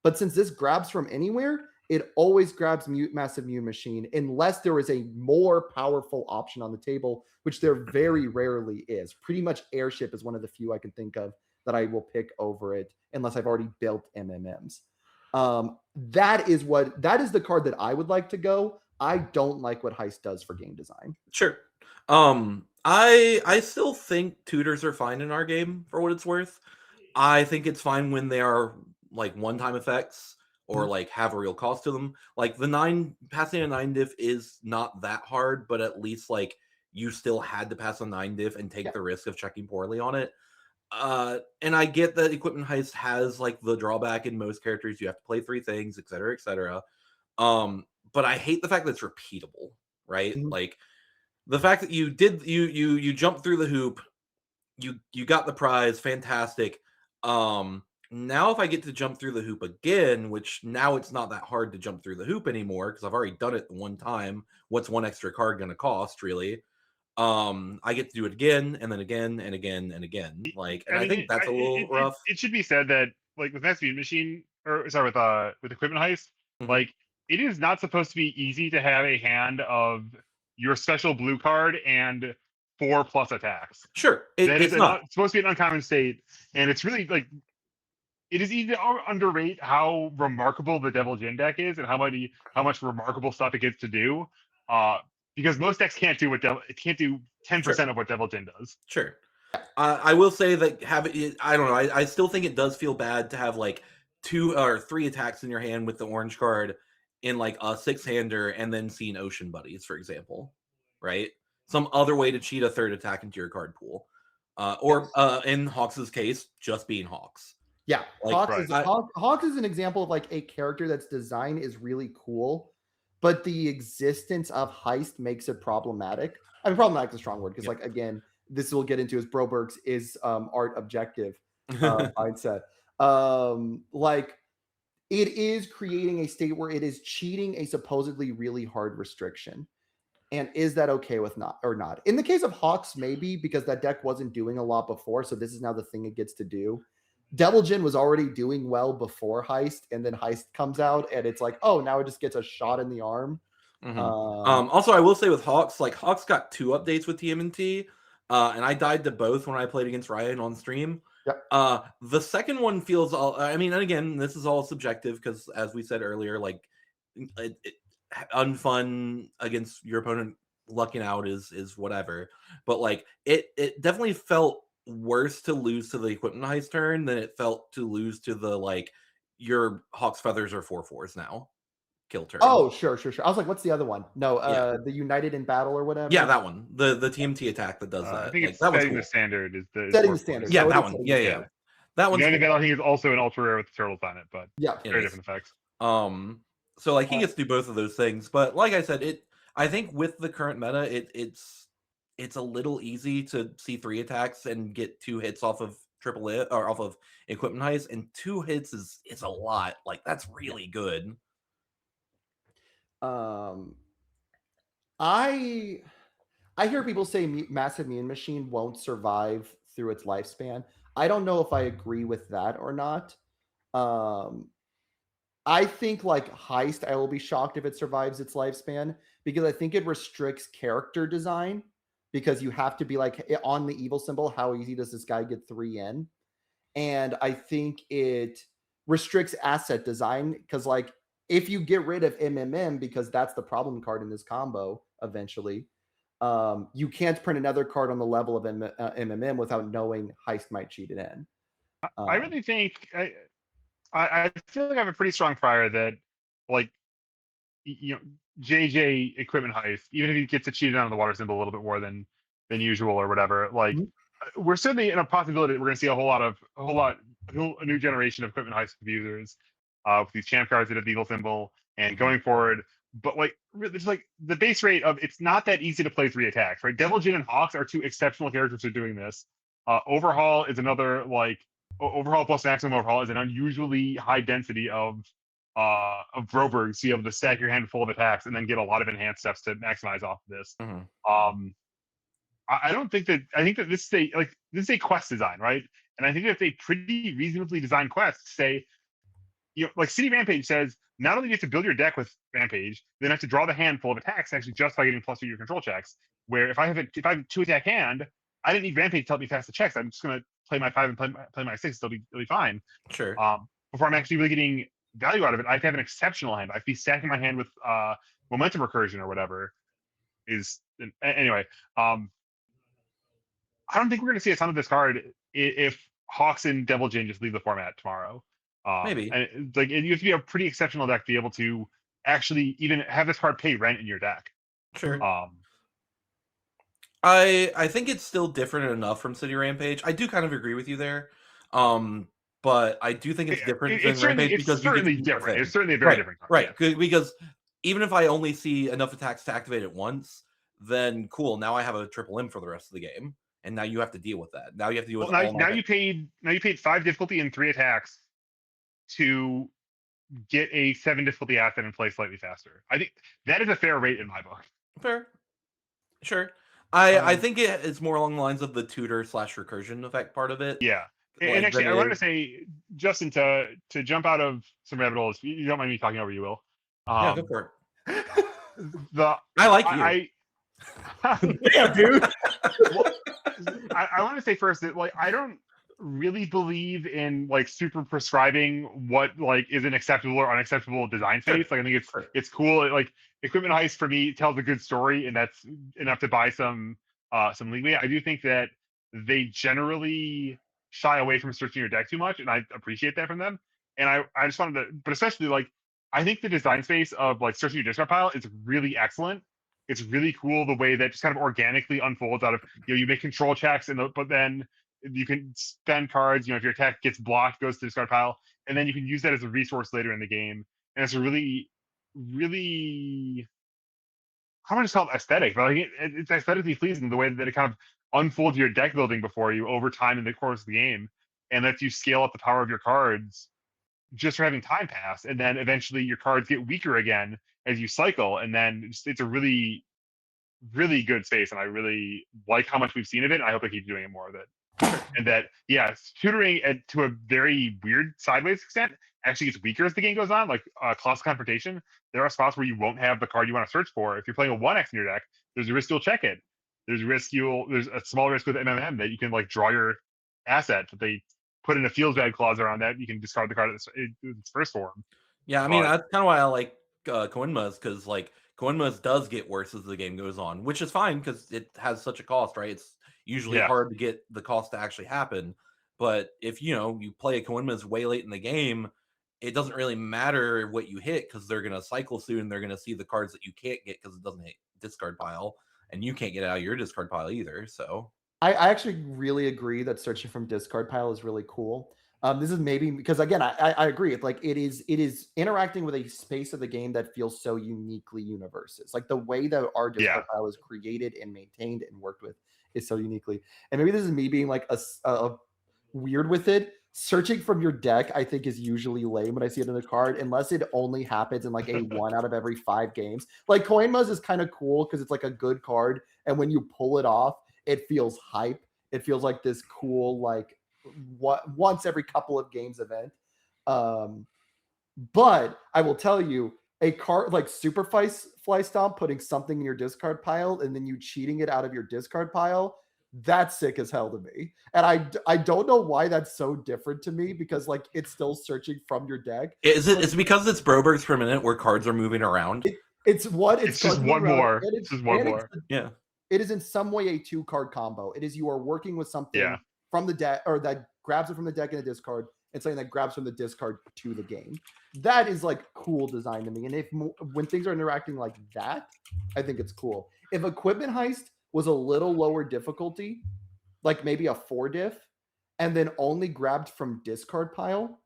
But since this grabs from anywhere, it always grabs Massive Mute Machine unless there is a more powerful option on the table, which there very rarely is. Pretty much Airship is one of the few I can think of that I will pick over it unless I've already built MMMs. That is the card that I would like to go. I don't like what Heist does for game design. Sure. I still think tutors are fine in our game for what it's worth. I think it's fine when they are like one-time effects or like have a real cost to them. Like passing a 9 diff is not that hard, but at least like you still had to pass a 9 diff and take the risk of checking poorly on it. And I get that Equipment Heist has like the drawback in most characters, you have to play 3 things, etc., etc. But I hate the fact that it's repeatable, right? Like the fact that you jumped through the hoop, you got the prize, fantastic. Now if I get to jump through the hoop again, which now it's not that hard to jump through the hoop anymore because I've already done it one time, what's one extra card going to cost, really? I get to do it again and then again and again and again. Like, and I think that's a little rough. It should be said that like with Massive Mute Machine, or sorry, with Equipment Heist, like it is not supposed to be easy to have a hand of your special blue card and 4+ attacks. Sure, it's not supposed to be an uncommon state, and it's really like it is easy to underrate how remarkable the Devil Jin deck is and how much remarkable stuff it gets to do. Because most decks can't do 10% of what Devil Jin does. Sure. I will say that I don't know. I still think it does feel bad to have like 2 or 3 attacks in your hand with the orange card in like a 6-hander and then seeing Ocean Buddies, for example, right? Some other way to cheat a 3rd attack into your card pool. Or in Hawks' case, just being Hawks. Yeah, like, Hawks is an example of like a character that's design is really cool, but the existence of Heist makes it problematic. I mean, problematic is a strong word because, like, again, this will get into his Broberg's is art objective mindset. Like, it is creating a state where it is cheating a supposedly really hard restriction. And is that okay with not? In the case of Hawks, maybe because that deck wasn't doing a lot before, so this is now the thing it gets to do. Devil Jin was already doing well before Heist, and then Heist comes out, and it's like, oh, now it just gets a shot in the arm. Also, I will say with Hawks, like Hawks got 2 updates with TMNT, and I died to both when I played against Ryan on stream. Yep. The second one feels I mean, and again, this is all subjective because, as we said earlier, like unfun against your opponent lucking out is whatever. But like it definitely felt worse to lose to the Equipment Heist turn than it felt to lose to the like your Hawk's Feathers are 4/4s now kill turn. Oh, sure. I was like, what's the other one? No, the United in Battle or whatever. Yeah, that one. The TMT attack that does that. I think like, it's that setting cool. the standard is the setting the standard. Yeah, that one. Yeah. That one's United Battle I think is also an ultra rare with the turtles on it, but very different effects. So like he gets to do both of those things, but like I said, I think with the current meta, it's a little easy to see 3 attacks and get 2 hits off of AAA or off of Equipment Heist, and 2 hits is a lot. Like that's really good. I hear people say Massive Mute Machine won't survive through its lifespan. I don't know if I agree with that or not. I think like Heist, I will be shocked if it survives its lifespan because I think it restricts character design because you have to be like on the evil symbol. How easy does this guy get 3 in? And I think it restricts asset design because like if you get rid of MMM because that's the problem card in this combo eventually, you can't print another card on the level of MMM without knowing Heist might cheat it in. I really think I feel like I have a pretty strong prior that like JJ equipment heist, even if he gets to cheat on the water symbol a little bit more than usual or whatever, like we're certainly in a possibility that we're going to see a new generation of equipment heist abusers with these champ cards that have the eagle symbol and going forward. But like it's like the base rate of it's not that easy to play 3 attacks, right? Devil Jin and Hawks are 2 exceptional characters for doing this. Overhaul is another like overhaul plus maximum overhaul is an unusually high density of Broberg to be able to stack your hand full of attacks and then get a lot of enhanced steps to maximize off of this. I don't think that I think that this is a quest design, right? And I think that if they pretty reasonably designed quests, say, like City Rampage says, not only do you have to build your deck with Rampage, then you have to draw the hand full of attacks actually just by getting plus 2 your control checks. Where if I have a 2 attack hand, I didn't need Rampage to help me pass the checks. I'm just gonna play my 5 and play my 6. It'll be fine. Sure. Before I'm actually really getting value out of it, I have to have an exceptional hand. I have to be stacking my hand with momentum recursion or whatever. Anyway. I don't think we're going to see a ton of this card if Hawks and Devil Jin just leave the format tomorrow. Maybe. And like you have to be a pretty exceptional deck to be able to actually even have this card pay rent in your deck. Sure. I think it's still different enough from City Rampage. I do kind of agree with you there. But I do think it's different than Rampage because it's certainly different. It's certainly a very different card. Right. Yeah. Because even if I only see enough attacks to activate it once, then cool. Now I have a triple M for the rest of the game. And now you have to deal with that. Now you have to deal with now you paid 5 difficulty and 3 attacks to get a 7 difficulty asset and play slightly faster. I think that is a fair rate in my book. Fair. Sure. I think it's more along the lines of the tutor / recursion effect part of it. Yeah. And actually, I wanted to say, Justin, to jump out of some rabbit holes, you don't mind me talking over you, Will. Yeah, go for it. I like you. Damn, dude. I want to say first that like I don't really believe in like super prescribing what like is an acceptable or unacceptable design phase. Like I think it's cool. Like Equipment Heist for me tells a good story, and that's enough to buy some leeway. I do think that they generally shy away from searching your deck too much, and I appreciate that from them. And I just wanted to, but especially like I think the design space of like searching your discard pile is really excellent. It's really cool the way that just kind of organically unfolds out of you make control checks but then you can spend cards. If your attack gets blocked, goes to the discard pile, and then you can use that as a resource later in the game. And it's a really, really, I don't want to call it aesthetic, but like it's aesthetically pleasing the way that it kind of unfolds your deck building before you over time in the course of the game, and lets you scale up the power of your cards just for having time pass, and then eventually your cards get weaker again as you cycle, and then it's a really, really good space, and I really like how much we've seen of it, and I hope they keep doing it more of it. And that, yeah, tutoring to a very weird sideways extent actually gets weaker as the game goes on. Like Colossal Confrontation, there are spots where you won't have the card you want to search for. If you're playing a 1x in your deck, there's a risk you'll check it. There's a small risk with MMM that you can like draw your asset, but they put in a feels bad clause around that. You can discard the card in its first form. Yeah, I mean that's kind of why I like Koenma's, because like Koenma's does get worse as the game goes on, which is fine because it has such a cost, right? It's usually hard to get the cost to actually happen. But if you play a Koenma's way late in the game, it doesn't really matter what you hit because they're gonna cycle soon. They're gonna see the cards that you can't get because it doesn't hit discard pile, and you can't get it out of your discard pile either. So I actually really agree that searching from discard pile is really cool. This is maybe because again, I agree. It's like it is interacting with a space of the game that feels so uniquely universes. Like the way that our discard pile is created and maintained and worked with is so uniquely. And maybe this is me being like a weird with it. Searching from your deck, I think, is usually lame when I see it in the card, unless it only happens in like a 1 out of every 5 games. Like Koenma's is kind of cool because it's like a good card, and when you pull it off, it feels hype. It feels like this cool, like once every couple of games event. But I will tell you, a card like Super Fly Stomp, putting something in your discard pile and then you cheating it out of your discard pile, That's sick as hell to me. And I don't know why that's so different to me, because like it's still searching from your deck. Is it? Like, It's because it's Brobergs per minute where cards are moving around. it's It's just one more. It's just one more. Yeah. It is in some way a 2-card combo. It is you are working with something from the deck, or that grabs it from the deck in a discard, and something that grabs from the discard to the game. That is like cool design to me. And when things are interacting like that, I think it's cool. If Equipment Heist was a little lower difficulty, like maybe a 4 diff, and then only grabbed from discard pile,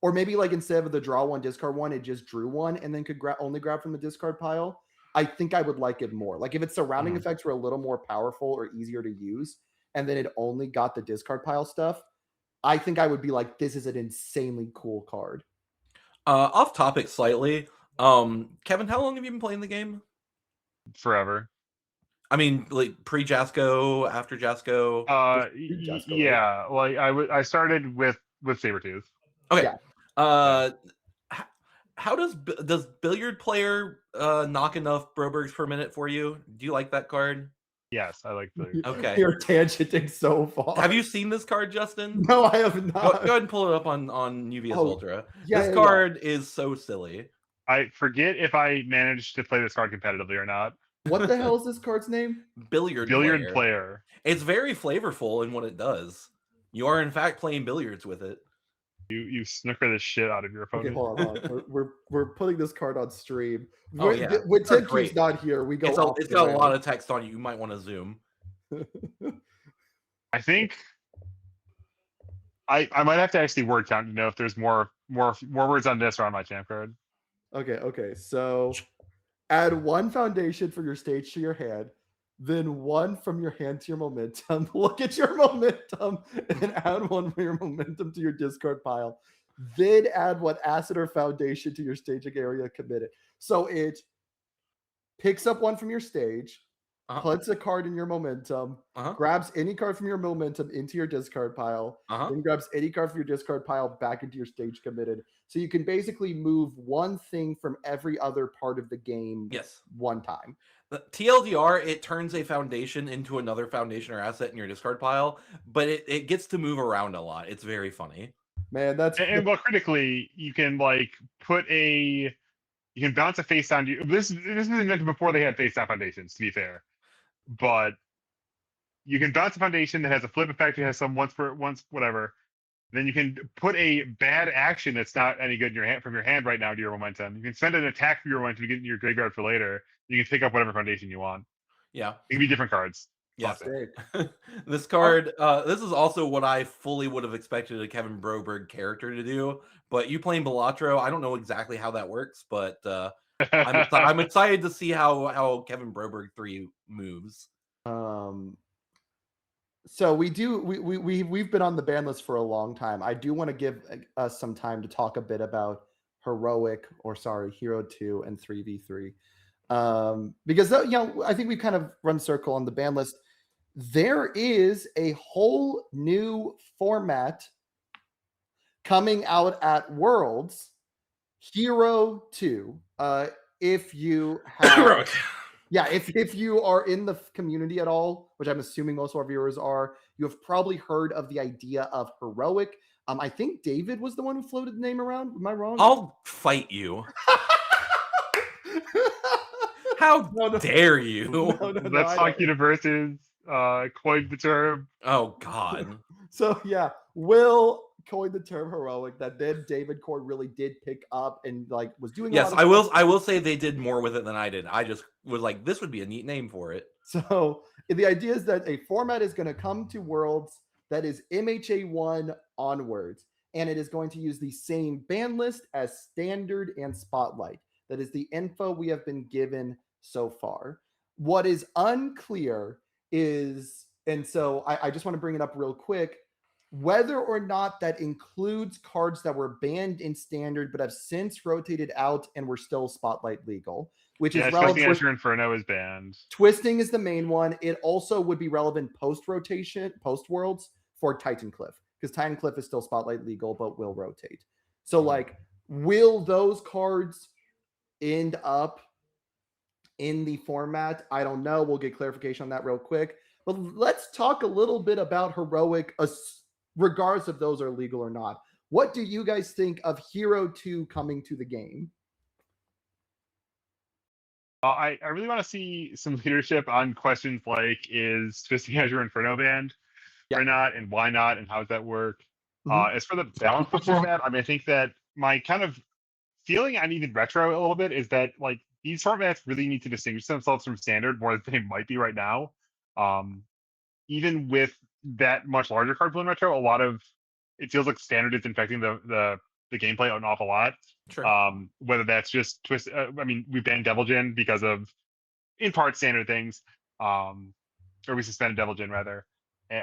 or maybe like instead of the draw one, discard one, it just drew one and then could only grab from the discard pile, I think I would like it more. Like if its surrounding effects were a little more powerful or easier to use, and then it only got the discard pile stuff, I think I would be like, this is an insanely cool card. Off topic slightly. Kevin, how long have you been playing the game? Forever. I mean, like pre-Jasco, after Jasco. Yeah. Like I started with Sabretooth. Okay. Yeah. How does Billiard Player knock enough Brobergs per minute for you? Do you like that card? Yes, I like Billiard. Okay. You're tangenting so far. Have you seen this card, Justin? No, I have not. Go ahead and pull it up on UVS Ultra. This card is so silly. I forget if I managed to play this card competitively or not. What the hell is this card's name? Billiard Player. It's very flavorful in what it does. You are in fact playing billiards with it. You snooker the shit out of your opponent. Okay, hold on. We're putting this card on stream. Oh, yeah. When Ted Keith's not here, we go. It's got a lot of text on it. You might want to zoom. I think I might have to actually word count to know if there's more words on this or on my champ card. Okay. So add 1 foundation from your stage to your hand, then 1 from your hand to your momentum. Look at your momentum and add 1 from your momentum to your discard pile. Then add 1 acid or foundation to your staging area committed. So it picks up 1 from your stage, puts a card in your momentum, grabs any card from your momentum into your discard pile, then grabs any card from your discard pile back into your stage committed. So you can basically move 1 thing from every other part of the game 1 time. The TLDR, it turns a foundation into another foundation or asset in your discard pile, but it gets to move around a lot. It's very funny. Man, that's... And well, critically, you can like you can bounce a face down. This is invented before they had face down foundations, to be fair. But you can bounce a foundation that has a flip effect. It has some once whatever. Then you can put a bad action that's not any good in your hand from your hand right now to your momentum. You can spend an attack for your momentum to get into your graveyard for later. You can pick up whatever foundation you want. Yeah, it can be different cards. Yes. This card, this is also what I fully would have expected a Kevin Broberg character to do. But you playing Balatro, I don't know exactly how that works, but I'm excited to see how Kevin Broberg 3 moves. So we've been on the ban list for a long time. I do want to give us some time to talk a bit about Hero 2 and 3v3. Because I think we've kind of run circle on the ban list. There is a whole new format coming out at Worlds, Hero 2. If you have if you are in the community at all, which I'm assuming most of our viewers are, you have probably heard of the idea of Heroic. I think David was the one who floated the name around. Am I wrong? I'll fight you. How dare you? Let's Talk Universes coined the term. Oh God. So yeah, Will coined the term Heroic that then David Cord really did pick up and like was doing. Yes, I will say they did more with it than I did. I just was like, this would be a neat name for it. So the idea is that a format is going to come to Worlds that is MHA1 onwards, and it is going to use the same ban list as Standard and Spotlight. That is the info we have been given so far. What is unclear is, and so I just want to bring it up real quick, whether or not that includes cards that were banned in Standard but have since rotated out and were still Spotlight legal, which is relevant. Twisting Inferno is banned. Twisting is the main one. It also would be relevant post-rotation, post-Worlds for Titancliff, because Titancliff is still Spotlight legal but will rotate. So like, will those cards end up in the format? I don't know. We'll get clarification on that real quick. But let's talk a little bit about heroic, regardless if those are legal or not. What do you guys think of Hero 2 coming to the game? I really want to see some leadership on questions like, is Twisting Azure Inferno banned Yeah. or not, and why not, and how does that work? Mhm. As for the balance of format, I mean, I think that my kind of feeling on even retro a little bit is that like these formats really need to distinguish themselves from standard more than they might be right now. Even with that much larger card pool in retro, a lot of it feels like standard is infecting the gameplay an awful lot. Sure. Whether that's just twist, I mean, we banned Devil Jin because of in part standard things, or we suspended Devil Jin rather.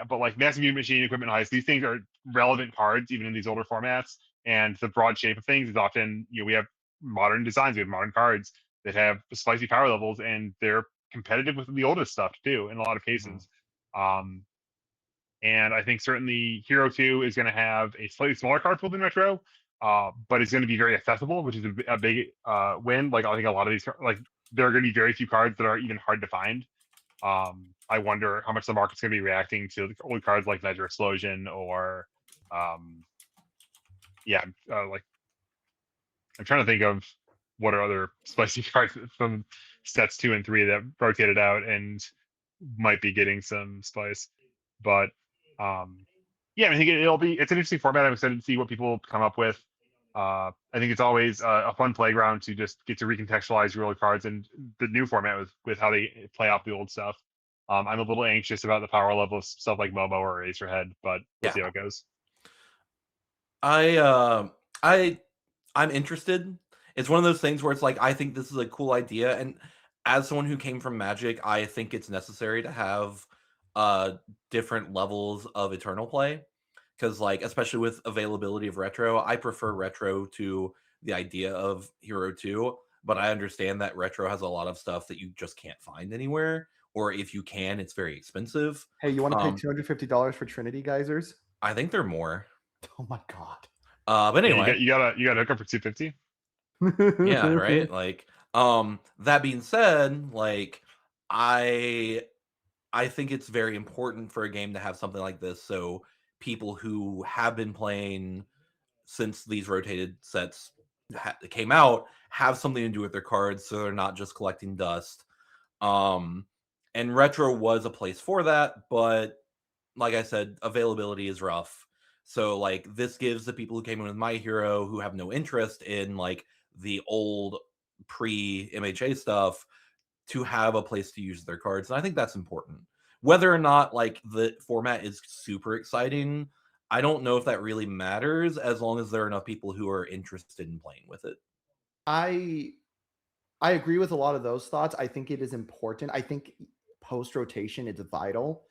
But like Massive Mutant Machine, Equipment Heist, these things are relevant cards even in these older formats. And the broad shape of things is often, we have modern designs, we have modern cards that have spicy power levels, and they're competitive with the oldest stuff too in a lot of cases. And I think certainly Hero 2 is going to have a slightly smaller card pool than Retro, but it's going to be very accessible, which is a big win. Like I think a lot of these, like there are going to be very few cards that are even hard to find. I wonder how much the market's going to be reacting to old cards like Ledger Explosion or, like I'm trying to think of what are other spicy cards from sets 2 and 3 that rotated out and might be getting some spice. But yeah, I think it's an interesting format. I'm excited to see what people come up with. I think it's always a fun playground to just get to recontextualize your old cards and the new format with how they play off the old stuff. I'm a little anxious about the power level of stuff like Momo or Eraserhead, but we'll see how it goes. I'm interested. It's one of those things where it's like I think this is a cool idea, and as someone who came from Magic, I think it's necessary to have different levels of Eternal play, because like especially with availability of retro, I prefer retro to the idea of Hero 2, but I understand that retro has a lot of stuff that you just can't find anywhere, or if you can, it's very expensive. Hey, you want to pay $250 for Trinity Geysers? I think they're more. Oh my god. But anyway, you got to hook up for 250. yeah, right. Like, that being said, like, I think it's very important for a game to have something like this, so people who have been playing since these rotated sets came out have something to do with their cards, so they're not just collecting dust. And retro was a place for that, but like I said, availability is rough. So like this gives the people who came in with My Hero who have no interest in like the old pre MHA stuff to have a place to use their cards. And I think that's important. Whether or not like the format is super exciting, I don't know if that really matters as long as there are enough people who are interested in playing with it. I agree with a lot of those thoughts. I think it is important. I think post rotation is vital.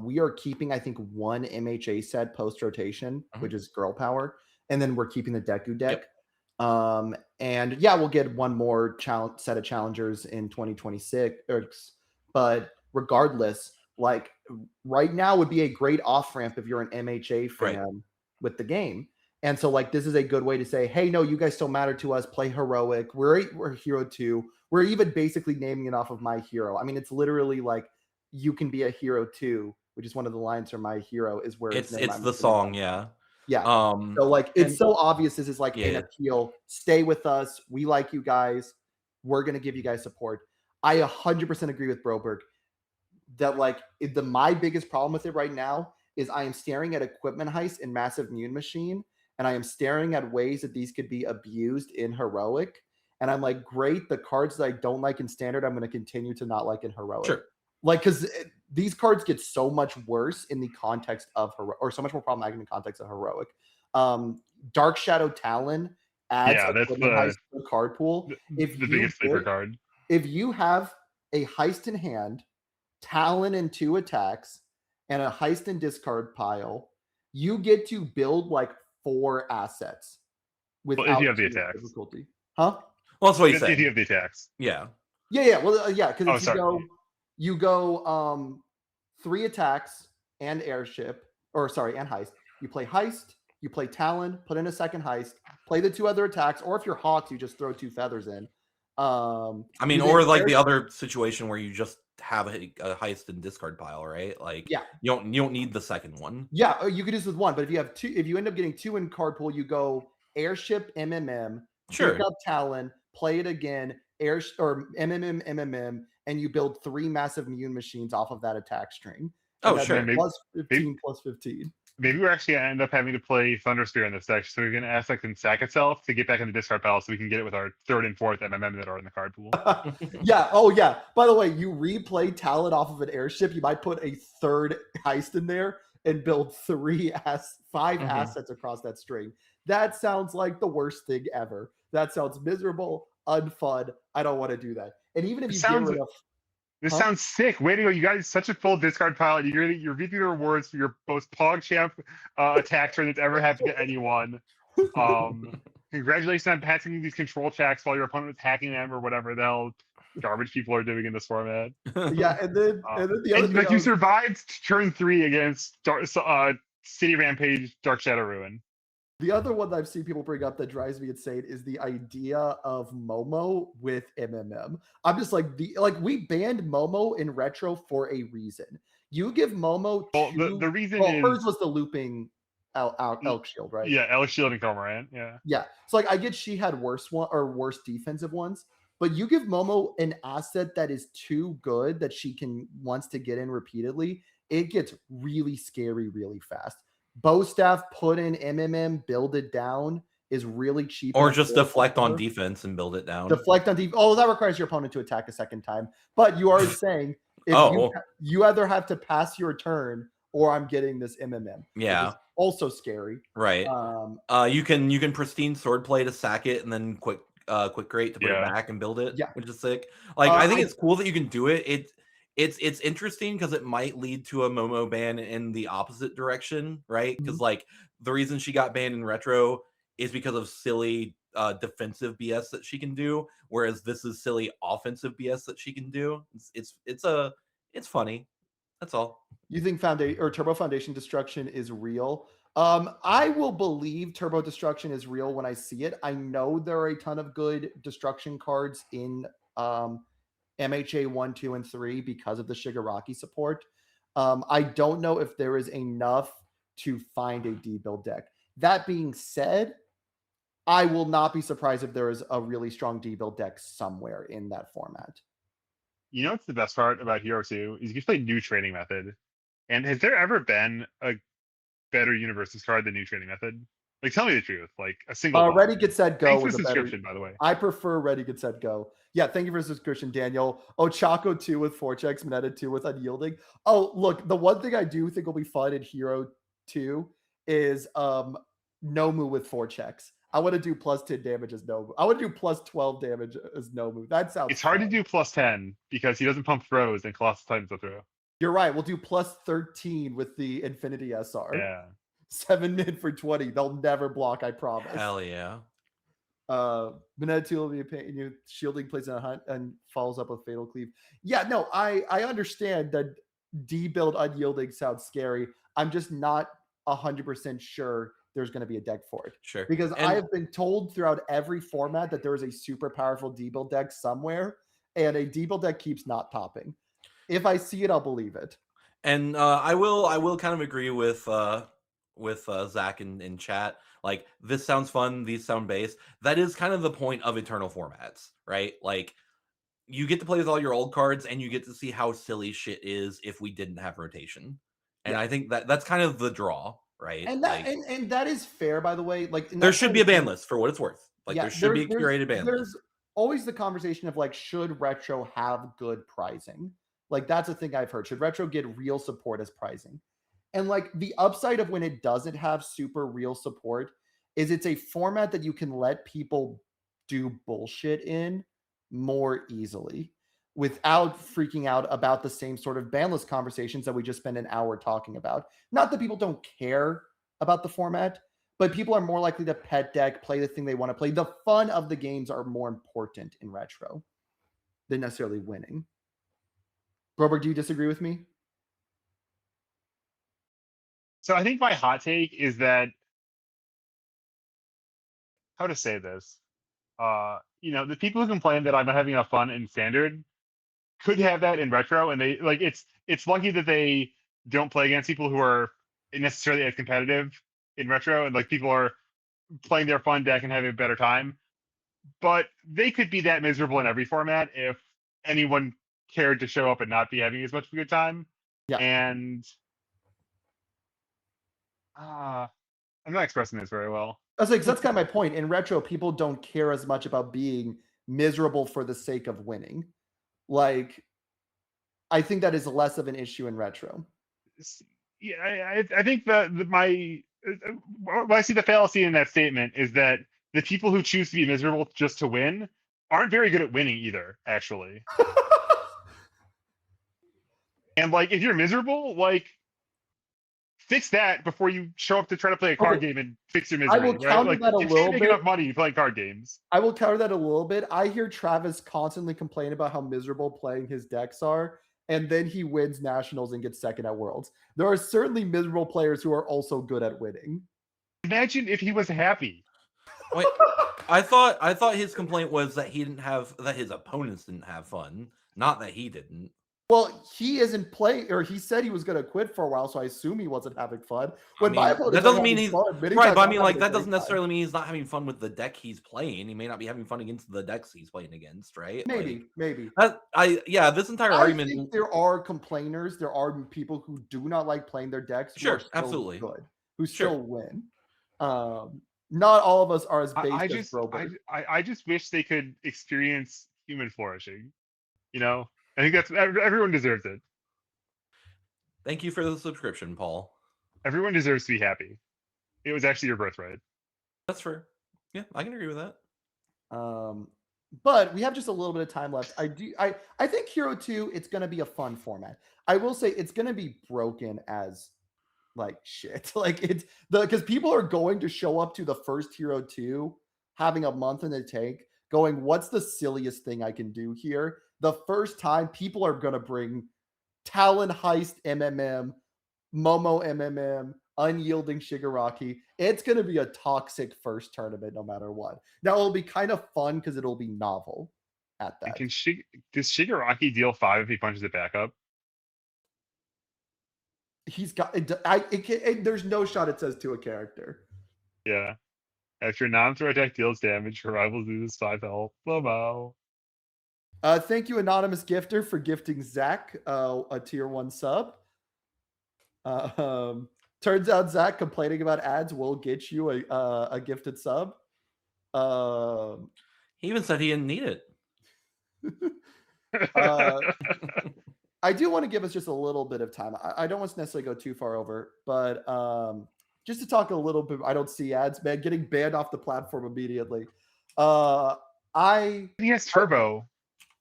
We are keeping, I think, one MHA set post rotation, which is Girl Power, and then we're keeping the Deku deck. And yeah, we'll get one more set of challengers in 2026. But regardless, like right now would be a great off ramp if you're an MHA fan with the game. And so, like, this is a good way to say, hey, no, you guys still matter to us. Play heroic. We're Hero 2. We're even basically naming it off of My Hero. I mean, it's literally like you can be a Hero 2, which is one of the lines from My Hero, is where it's the song, yeah. Yeah. So like it's so obvious this is like an appeal. Stay with us. We like you guys. We're gonna give you guys support. I 100% agree with Broberg that like my biggest problem with it right now is I am staring at Equipment Heist and Massive Mune Machine, and I am staring at ways that these could be abused in Heroic. And I'm like, great, the cards that I don't like in Standard, I'm going to continue to not like in Heroic. Sure. Like, because these cards get so much worse in the context of Heroic, or so much more problematic in the context of Heroic. Dark Shadow Talon adds Equipment Heist to the card pool. The biggest sleeper card. If you have a Heist in hand, Talon and 2 attacks, and a Heist and discard pile, you get to build like 4 assets without if you have the attacks. difficulty. Huh? Well, that's what you said. If you have the attacks. Yeah. Yeah. Well, yeah, because you go 3 attacks and airship, and Heist. You play Heist, you play Talon, put in a second Heist, play the 2 other attacks, or if you're Hawks, you just throw 2 feathers in. I mean, you or did like the airship- other situation where you just have a heist and discard pile, right? Like, Yeah. you don't need the second one. Yeah, you could do this with one, but if you have two, if you end up getting two in card pool, you go airship MMM, Sure. pick up Talon, play it again, or MMM MMM, and you build 3 massive immune machines off of that attack string. And Oh, that's sure. Maybe- plus 15 maybe- plus 15. Maybe we're actually gonna end up having to play Thundersphere in this deck, so we're gonna ask like and sack itself to get back in the discard pile, so we can get it with our third and fourth MMM that are in the card pool. Yeah. Oh, yeah. By the way, you replay Talon off of an airship. You might put a third heist in there and build 5 assets across that string. That sounds like the worst thing ever. That sounds miserable, unfun. I don't want to do that. And even if It you sounds- get rid of This Huh? sounds sick. Way to go. You guys such a full discard pile. And you're reaping the rewards for your most PogChamp attack turn that's ever happened to anyone. Congratulations on passing these control checks while your opponent was hacking them or whatever the hell garbage people are doing in this format. yeah, and then the other And thing like I you was- survived turn 3 against City Rampage Dark Shadow Ruin. The other one that I've seen people bring up that drives me insane is the idea of Momo with MMM. I'm just like we banned Momo in retro for a reason. You give Momo Well, two. the reason Well, is hers was the looping elk shield, right? yeah, Elk Shield and Cormorant. Yeah. Yeah. So like I get she had worse defensive ones, but you give Momo an asset that is too good that she wants to get in repeatedly, it gets really scary really fast. Bow staff, put in MMM, build it down is really cheap. Or and just affordable deflect for on her. defense and build it down. Deflect on defense. Oh, that requires your opponent to attack a second time. But you are saying if you either have to pass your turn or I'm getting this MMM. Yeah. Which is also scary. Right. You can pristine swordplay to sack it and then quick great to put it back and build it, Yeah. which is sick. Like I think it's cool that you can do it. It's interesting because it might lead to a Momo ban in the opposite direction, right? Because like the reason she got banned in retro is because of silly defensive BS that she can do, whereas this is silly offensive BS that she can do. It's funny. That's all. You think Turbo Foundation Destruction is real? I will believe Turbo Destruction is real when I see it. I know there are a ton of good destruction cards in MHA 1, 2, and 3 because of the Shigaraki support. I don't know if there is enough to find a D-build deck. That being said, I will not be surprised if there is a really strong D-build deck somewhere in that format. You know what's the best part about Hero 2 is you can play New Training Method. And has there ever been a better Universes card than New Training Method? Like, tell me the truth. Like a single one. Ready, Get, Set, Go. Thanks for was the a better. subscription, by the way. I prefer Ready, Get, Set, Go. Yeah, thank you for the subscription, Daniel. Chaco 2 with 4 checks, Moneta 2 with Unyielding. Oh, look, the one thing I do think will be fun in Hero 2 is Nomu with 4 checks. I want to do plus 10 damage as Nomu. I want to do plus 12 damage as Nomu. That sounds It's hard fun. to do plus 10 because he doesn't pump throws and Colossus Titans will throw. You're right. We'll do plus 13 with the Infinity SR. Yeah. 7 mid for 20. They'll never block, I promise. Hell yeah. Moneta 2 will be a pain. You shielding plays in a hunt and follows up with Fatal Cleave. Yeah, no, I understand that D-build Unyielding sounds scary. I'm just not 100% sure there's going to be a deck for it. Sure. Because I have been told throughout every format that there is a super powerful D-build deck somewhere, and a D-build deck keeps not popping. If I see it, I'll believe it. And I will kind of agree with Zach in chat. Like, this sounds fun, these sound base. That is kind of the point of Eternal formats, right? Like, you get to play with all your old cards and you get to see how silly shit is if we didn't have rotation. And I think that's kind of the draw, right? And that and that is fair, by the way. Like, there should be a ban list for what it's worth. Like, there should be a curated ban list. There's always the conversation of like, should retro have good pricing? Like, that's a thing I've heard. Should retro get real support as pricing? And like, the upside of when it doesn't have super real support is it's a format that you can let people do bullshit in more easily without freaking out about the same sort of ban list conversations that we just spent an hour talking about. Not that people don't care about the format, but people are more likely to pet deck, play the thing they want to play. The fun of the games are more important in retro than necessarily winning. Robert, do you disagree with me? So I think my hot take is that, how to say this? the people who complain that I'm not having enough fun in standard could have that in retro, and they like it's lucky that they don't play against people who are necessarily as competitive in retro, and like people are playing their fun deck and having a better time. But they could be that miserable in every format if anyone cared to show up and not be having as much of a good time. Yeah. And I'm not expressing this very well. I was like, that's kind of my point. In retro, people don't care as much about being miserable for the sake of winning. Like, I think that is less of an issue in retro. Yeah, I think what I see the fallacy in that statement is that the people who choose to be miserable just to win aren't very good at winning either, actually. And like, if you're miserable, like, fix that before you show up to try to play a card game and fix your misery. I will counter right? that a you little can't make bit. enough money playing card games. I will counter that a little bit. I hear Travis constantly complain about how miserable playing his decks are, and then he wins nationals and gets second at Worlds. There are certainly miserable players who are also good at winning. Imagine if he was happy. Wait, I thought his complaint was that that his opponents didn't have fun, not that he didn't. Well, he isn't playing, or he said he was going to quit for a while, so I assume he wasn't having fun. That doesn't mean he's right, but I mean, like, that doesn't necessarily mean he's not having fun with the deck he's playing. He may not be having fun against the decks he's playing against, right? Maybe. This entire argument. Think there are complainers. There are people who do not like playing their decks. Who are still absolutely good, who still win. Not all of us are as based as Broberg. I just wish they could experience human flourishing. I think that's everyone deserves it. Thank you for the subscription, Paul. Everyone deserves to be happy. It was actually your birthright. That's fair. Yeah, I can agree with that. But we have just a little bit of time left. I think Hero 2, it's going to be a fun format. I will say it's going to be broken as like shit. Like because people are going to show up to the first Hero 2 having a month in the tank going, what's the silliest thing I can do here? The first time people are going to bring Talon Heist MMM, Momo MMM, Unyielding Shigaraki. It's going to be a toxic first tournament no matter what. Now, it'll be kind of fun because it'll be novel at that. Does Shigaraki deal 5 if he punches it back up? He's got there's no shot it says to a character. Yeah. After a non-throw attack deals damage, your rivals loses 5 health. Bobo. Thank you, Anonymous Gifter, for gifting Zach a tier 1 sub. Turns out Zach complaining about ads will get you a gifted sub. He even said he didn't need it. I do want to give us just a little bit of time. I don't want to necessarily go too far over, but just to talk a little bit. I don't see ads, man. Getting banned off the platform immediately. He has Turbo.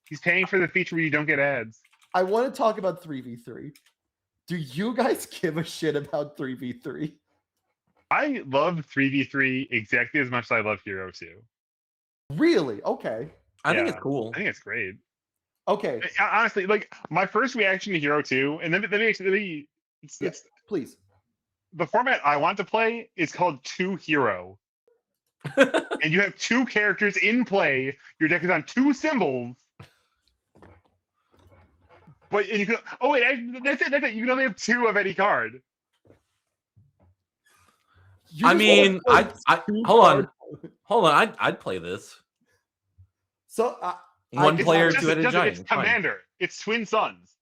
He's paying for the feature where you don't get ads. I want to talk about 3v3. Do you guys give a shit about 3v3? I love 3v3 exactly as much as I love Hero 2. Really? Okay. I think it's cool. I think it's great. Okay. Honestly, like my first reaction to Hero 2, and then please. The format I want to play is called 2 Hero. And you have 2 characters in play. Your deck is on 2 symbols. But you can, that's it. You can only have 2 of any card. I mean, hold on. I'd play this. So one player, 2-headed giant. It's Commander. It's Twin Suns.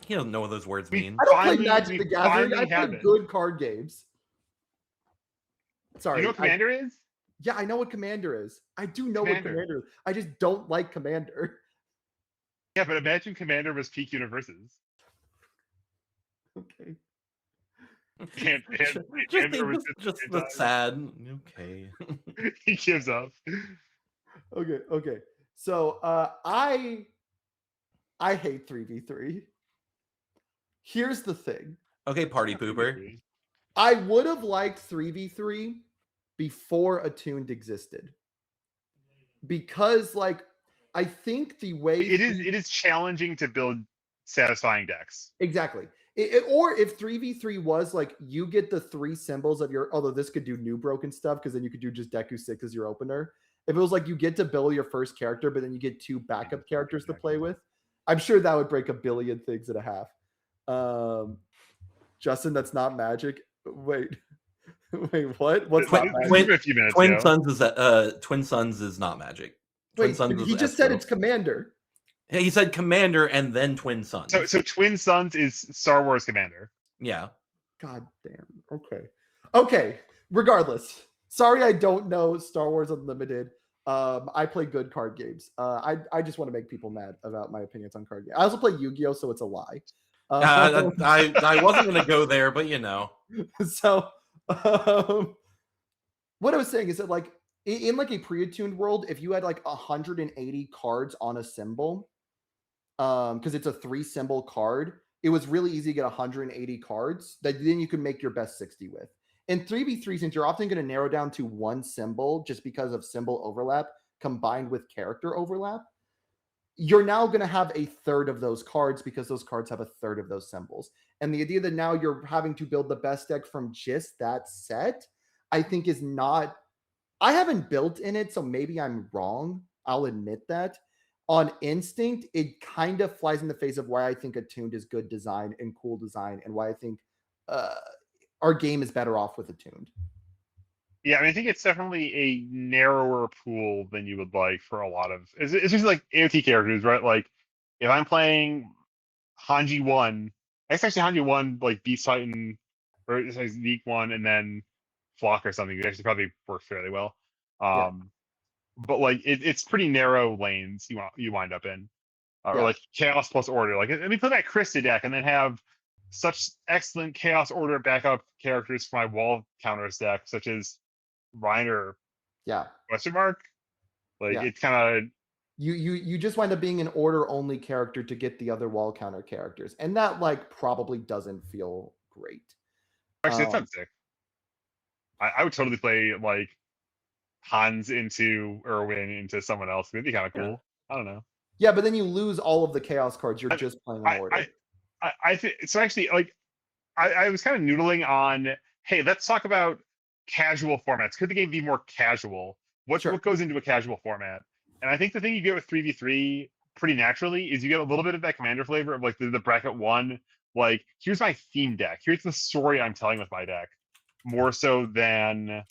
He doesn't know what those words mean. I don't play Magic the Gathering. I play good card games. Sorry. You know what Commander is? Yeah, I know what Commander is. I do know what Commander is. I just don't like Commander. Yeah, but imagine Commander was peak universes. Okay. Just the sad. Okay. He gives up. Okay. So I hate 3v3. Here's the thing. Okay, party pooper. I would have liked 3v3 before Attuned existed. Because I think the way it is challenging to build satisfying decks. Exactly. Or if 3v3 was you get the 3 symbols of your, although this could do new broken stuff because then you could do just Deku 6 as your opener. If it was like you get to build your first character, but then you get 2 backup characters to play with, I'm sure that would break a billion things and a half. Justin, that's not Magic. Wait, wait, what? What's not This Magic? is a few minutes Twin ago. Suns is not Magic. Twin Wait, Suns but is he just said Escrow. it's Commander. Yeah, he said Commander and then Twin Suns. So Twin Suns is Star Wars Commander. Yeah. God damn. Okay. Okay. Regardless. Sorry, I don't know Star Wars Unlimited. I play good card games. I just want to make people mad about my opinions on card games. I also play Yu-Gi-Oh, so it's a lie. I wasn't gonna go there, but you know. So what I was saying is that like in like a pre-attuned world, if you had like 180 cards on a symbol, because it's a 3-symbol card, it was really easy to get 180 cards that then you can make your best 60 with. In 3v3, since you're often going to narrow down to 1 symbol just because of symbol overlap combined with character overlap, you're now going to have a third of those cards because those cards have a third of those symbols. And the idea that now you're having to build the best deck from just that set, I think is not... I haven't built in it, so maybe I'm wrong. I'll admit that. On instinct, it kind of flies in the face of why I think Attuned is good design and cool design, and why I think our game is better off with Attuned. Yeah, I mean, I think it's definitely a narrower pool than you would like for a lot of. It's just like AOT characters, right? Like, if I'm playing Hanji 1, actually Hanji 1, like Beast Titan, or it's like Zeke 1, and then Flock or something, it actually probably work fairly well. Yeah. But like, it's pretty narrow lanes you wind up in. Or Yeah. like Chaos plus Order. Like, let me play that Krista deck and then have such excellent Chaos Order backup characters for my wall counters deck, such as Reiner Yeah. question mark. Like, Yeah. it's kind of You just wind up being an order only character to get the other wall counter characters, and that like probably doesn't feel great. actually it sounds sick. I would totally play like Hans into Irwin into someone else. It'd be kind of cool. I don't know. Yeah, but then you lose all of the chaos cards. You're just playing an order. I think so. Actually, like I was kind of noodling on. Hey, let's talk about casual formats. Could the game be more casual? What goes into a casual format? And I think the thing you get with 3v3 pretty naturally is you get a little bit of that commander flavor of like the bracket 1. Like, here's my theme deck. Here's the story I'm telling with my deck, more so than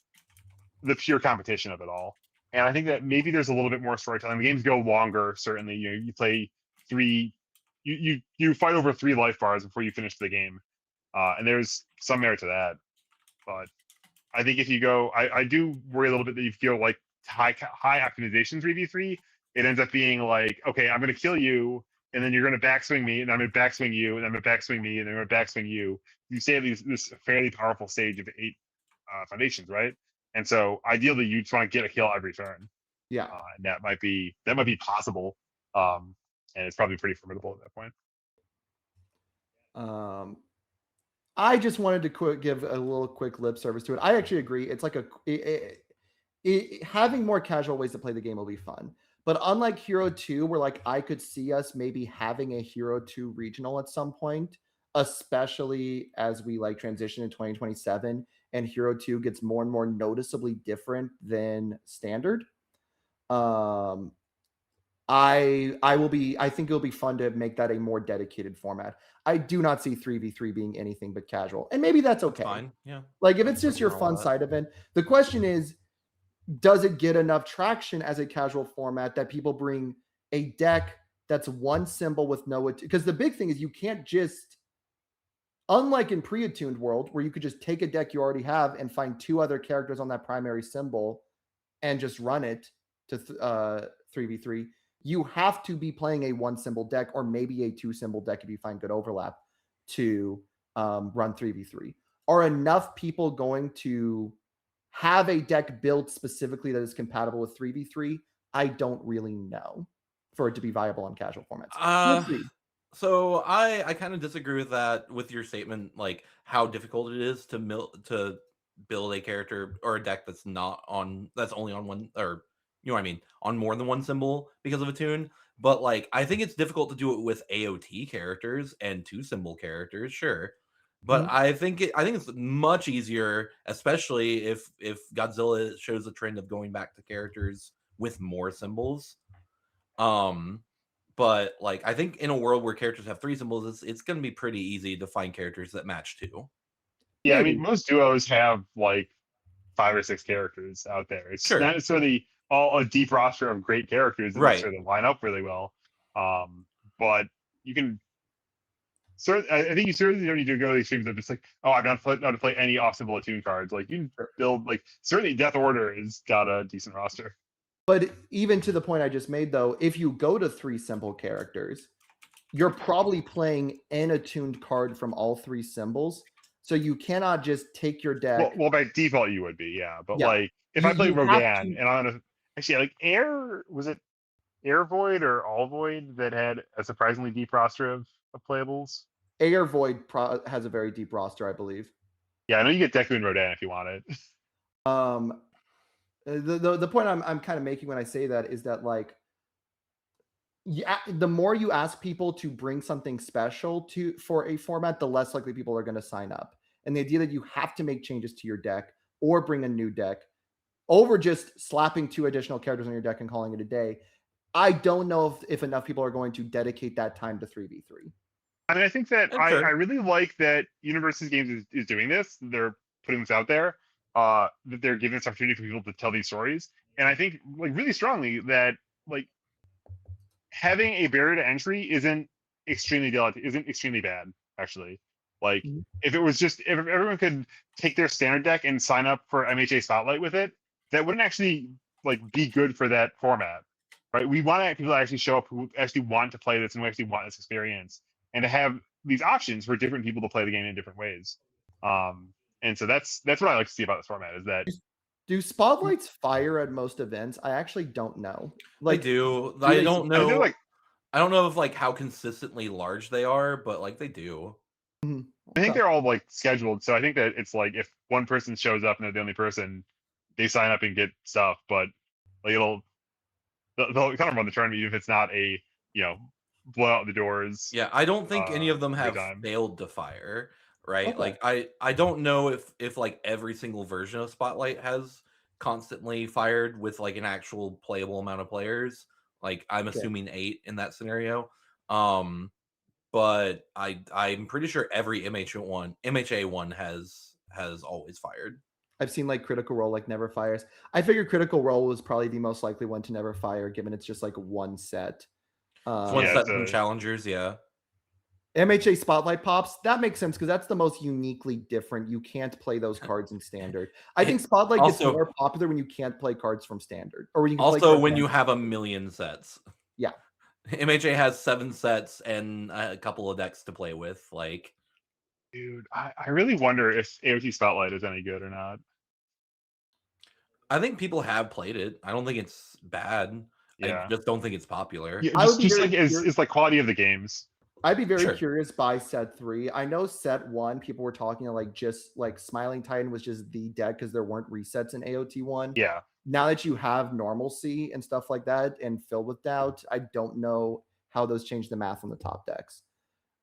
the pure competition of it all. And I think that maybe there's a little bit more storytelling. The games go longer, certainly. You know, you play 3, you fight over 3 life bars before you finish the game, and there's some merit to that. But I think if you go, I do worry a little bit that you feel like high optimization 3v3. It ends up being like, okay, I'm going to kill you, and then you're going to backswing me, and I'm going to backswing you, and I'm going to backswing me, and I'm going to backswing you. You say this fairly powerful stage of 8 foundations, right? And so ideally, you just want to get a kill every turn. Yeah, and that might be possible, and it's probably pretty formidable at that point. I just wanted to give a little quick lip service to it. I actually agree. It's like having more casual ways to play the game will be fun. But unlike Hero 2, where like I could see us maybe having a Hero 2 regional at some point, especially as we like transition in 2027 and Hero 2 gets more and more noticeably different than standard. I think it'll be fun to make that a more dedicated format. I do not see 3v3 being anything but casual. And maybe that's okay. Fine. Yeah. Like if it's just your fun side event, the question is, does it get enough traction as a casual format that people bring a deck that's 1 symbol with no, because the big thing is you can't just, unlike in pre-attuned world where you could just take a deck you already have and find 2 other characters on that primary symbol and just run it to 3v3, you have to be playing a 1 symbol deck or maybe a 2 symbol deck if you find good overlap to run 3v3. Are enough people going to have a deck built specifically that is compatible with 3v3? I don't really know for it to be viable on casual formats. So I kind of disagree with that, with your statement, like how difficult it is to build a character or a deck that's only on 1, or you know what I mean, on more than 1 symbol because of Attune. But like I think it's difficult to do it with AOT characters and 2 symbol characters, sure. But I think it's much easier, especially if Godzilla shows a trend of going back to characters with more symbols. But like I think in a world where characters have 3 symbols, it's going to be pretty easy to find characters that match 2. Yeah, I Maybe. mean, most duos have like 5 or 6 characters out there. It's Sure. not necessarily all a deep roster of great characters that Right. necessarily line up really well. But you can I think you certainly don't need to go to the extremes of just like, oh, I'm not to play any off-symbol attuned cards. Like you can build like certainly Death Order has got a decent roster. But even to the point I just made, though, if you go to 3 simple characters, you're probably playing an attuned card from all 3 symbols. So you cannot just take your deck. Well, by default you would be, yeah. But Yeah. like if I play You have Rogan to- and I'm gonna actually like was it Air Void or All Void that had a surprisingly deep roster of playables? Air Void has a very deep roster, I believe. Yeah, I know you get Deku and Rodan if you want it. The point I'm kind of making when I say that is that like, yeah, the more you ask people to bring something special for a format, the less likely people are going to sign up. And the idea that you have to make changes to your deck or bring a new deck over just slapping 2 additional characters on your deck and calling it a day, I don't know if enough people are going to dedicate that time to 3v3. I mean, I think that I Okay. really like that Universes Games is doing this. They're putting this out there. That they're giving this opportunity for people to tell these stories. And I think like really strongly that like having a barrier to entry isn't extremely bad, actually. Like Mhm. if everyone could take their standard deck and sign up for MHA Spotlight with it, that wouldn't actually like be good for that format. Right? We want people to actually show up who actually want to play this and who actually want this experience, and to have these options for different people to play the game in different ways. And so that's what I like to see about this format is that Do spotlights fire at most events? I actually don't know. Like, they do. do I they- don't I know. feel like I don't know if like how consistently large they are, but like they do. I think they're all like scheduled. So I think that it's like if one person shows up and they're the only person, they sign up and get stuff. But like they'll kind of run the tournament even if it's not a blow out the doors. Yeah, I don't think any of them good have time. failed to fire, right? Okay. Like I don't know if like every single version of Spotlight has constantly fired with like an actual playable amount of players. Like I'm assuming 8 in that scenario. But I'm pretty sure every MHA one has always fired. I've seen like Critical Role like never fires. I figured Critical Role was probably the most likely one to never fire, given it's just like one set. It's one Yeah, set it's from a- challengers, yeah. MHA Spotlight Pops, that makes sense because that's the most uniquely different. You can't play those cards in Standard. I think Spotlight gets Also- more popular when you can't play cards from Standard, or when you can play Also, cards when from- you have a million sets. Yeah. MHA has 7 sets and a couple of decks to play with. Like, Dude, I really wonder if AOT Spotlight is any good or not. I think people have played it. I don't think it's bad. Yeah. I just don't think it's popular. Yeah, I would be just very like it's curious- like quality of the games. I'd be very Sure. curious by set 3. I know set 1, people were talking like just like Smiling Titan was just the deck because there weren't resets in AOT 1. Yeah. Now that you have normalcy and stuff like that and Filled with Doubt, I don't know how those change the math on the top decks.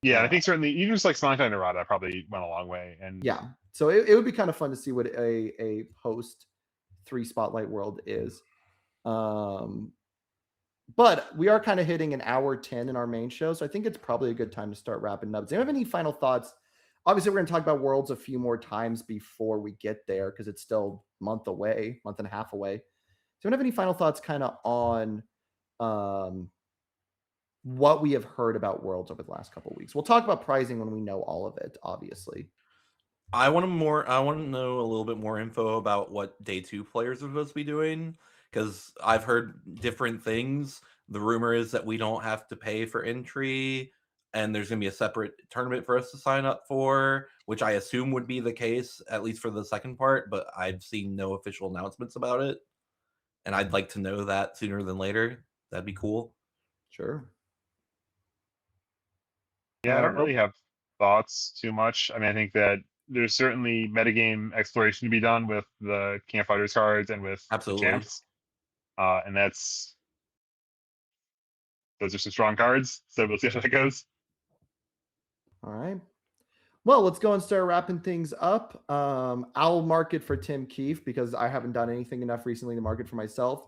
Yeah, I think certainly even just like Smiling Titan Errata probably went a long way. And Yeah. So it would be kind of fun to see what a post 3 Spotlight world is. But we are kind of hitting an hour 10 in our main show. So I think it's probably a good time to start wrapping up. Do you have any final thoughts? Obviously, we're going to talk about Worlds a few more times before we get there because it's still a month and a half away. Do you have any final thoughts kind of on what we have heard about Worlds over the last couple of weeks? We'll talk about pricing when we know all of it, obviously. I want to know a little bit more info about what day 2 players are supposed to be doing, because I've heard different things. The rumor is that we don't have to pay for entry, and there's going to be a separate tournament for us to sign up for, which I assume would be the case, at least for the second part, but I've seen no official announcements about it. And I'd like to know that sooner than later. That'd be cool. Sure. yeah, I don't really have thoughts too much. I mean, I think that there's certainly metagame exploration to be done with the Camp Fighters cards and with Absolutely. the champs. And those are some strong cards. So we'll see how that goes. All right. Well, let's go and start wrapping things up. I'll mark it for Tim Keefe because I haven't done anything enough recently to mark it for myself.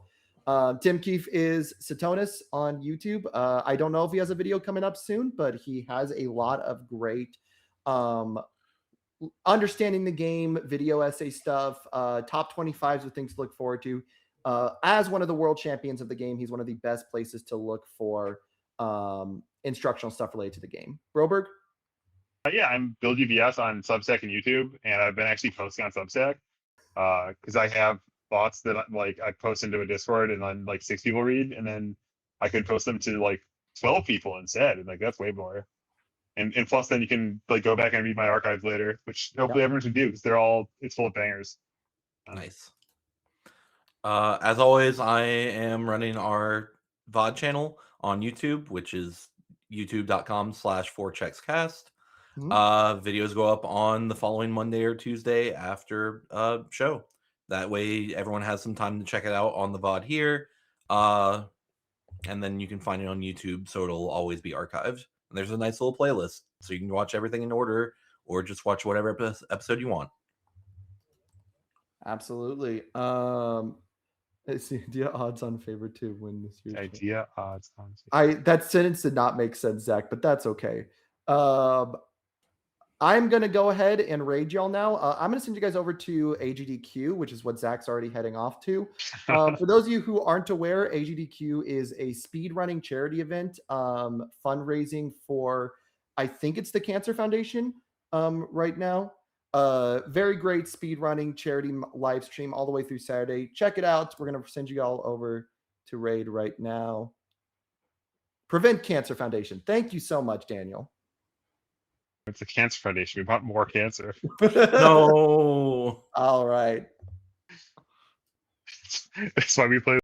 Tim Keefe is Satonis on YouTube. I don't know if he has a video coming up soon, but he has a lot of great understanding the game, video essay stuff, top 25s with things to look forward to. As one of the world champions of the game, he's one of the best places to look for instructional stuff related to the game. Broberg? Yeah, I'm Build UBS on Substack and YouTube, and I've been actually posting on Substack because I have thoughts that like I post into a Discord and then like 6 people read, and then I could post them to like 12 people instead, and like that's way more. And plus, then you can like go back and read my archives later, which hopefully everyone should do because it's full of bangers. Nice. As always, I am running our VOD channel on YouTube, which is youtube.com/4checkscast. Videos go up on the following Monday or Tuesday after show. That way everyone has some time to check it out on the VOD here. And then you can find it on YouTube, so it'll always be archived. And there's a nice little playlist, so you can watch everything in order or just watch whatever episode you want. Absolutely. It's the idea odds on favor to win this year's idea odds on. That sentence did not make sense, Zach, but that's okay. I'm going to go ahead and raid y'all now. I'm going to send you guys over to AGDQ, which is what Zach's already heading off to. For those of you who aren't aware, AGDQ is a speedrunning charity event, fundraising for, I think it's the Cancer Foundation right now. Very great speedrunning charity live stream all the way through Saturday. Check it out. We're going to send you all over to raid right now. Prevent Cancer Foundation. Thank you so much, Daniel. It's a cancer foundation. We want more cancer. No. All right. That's why we play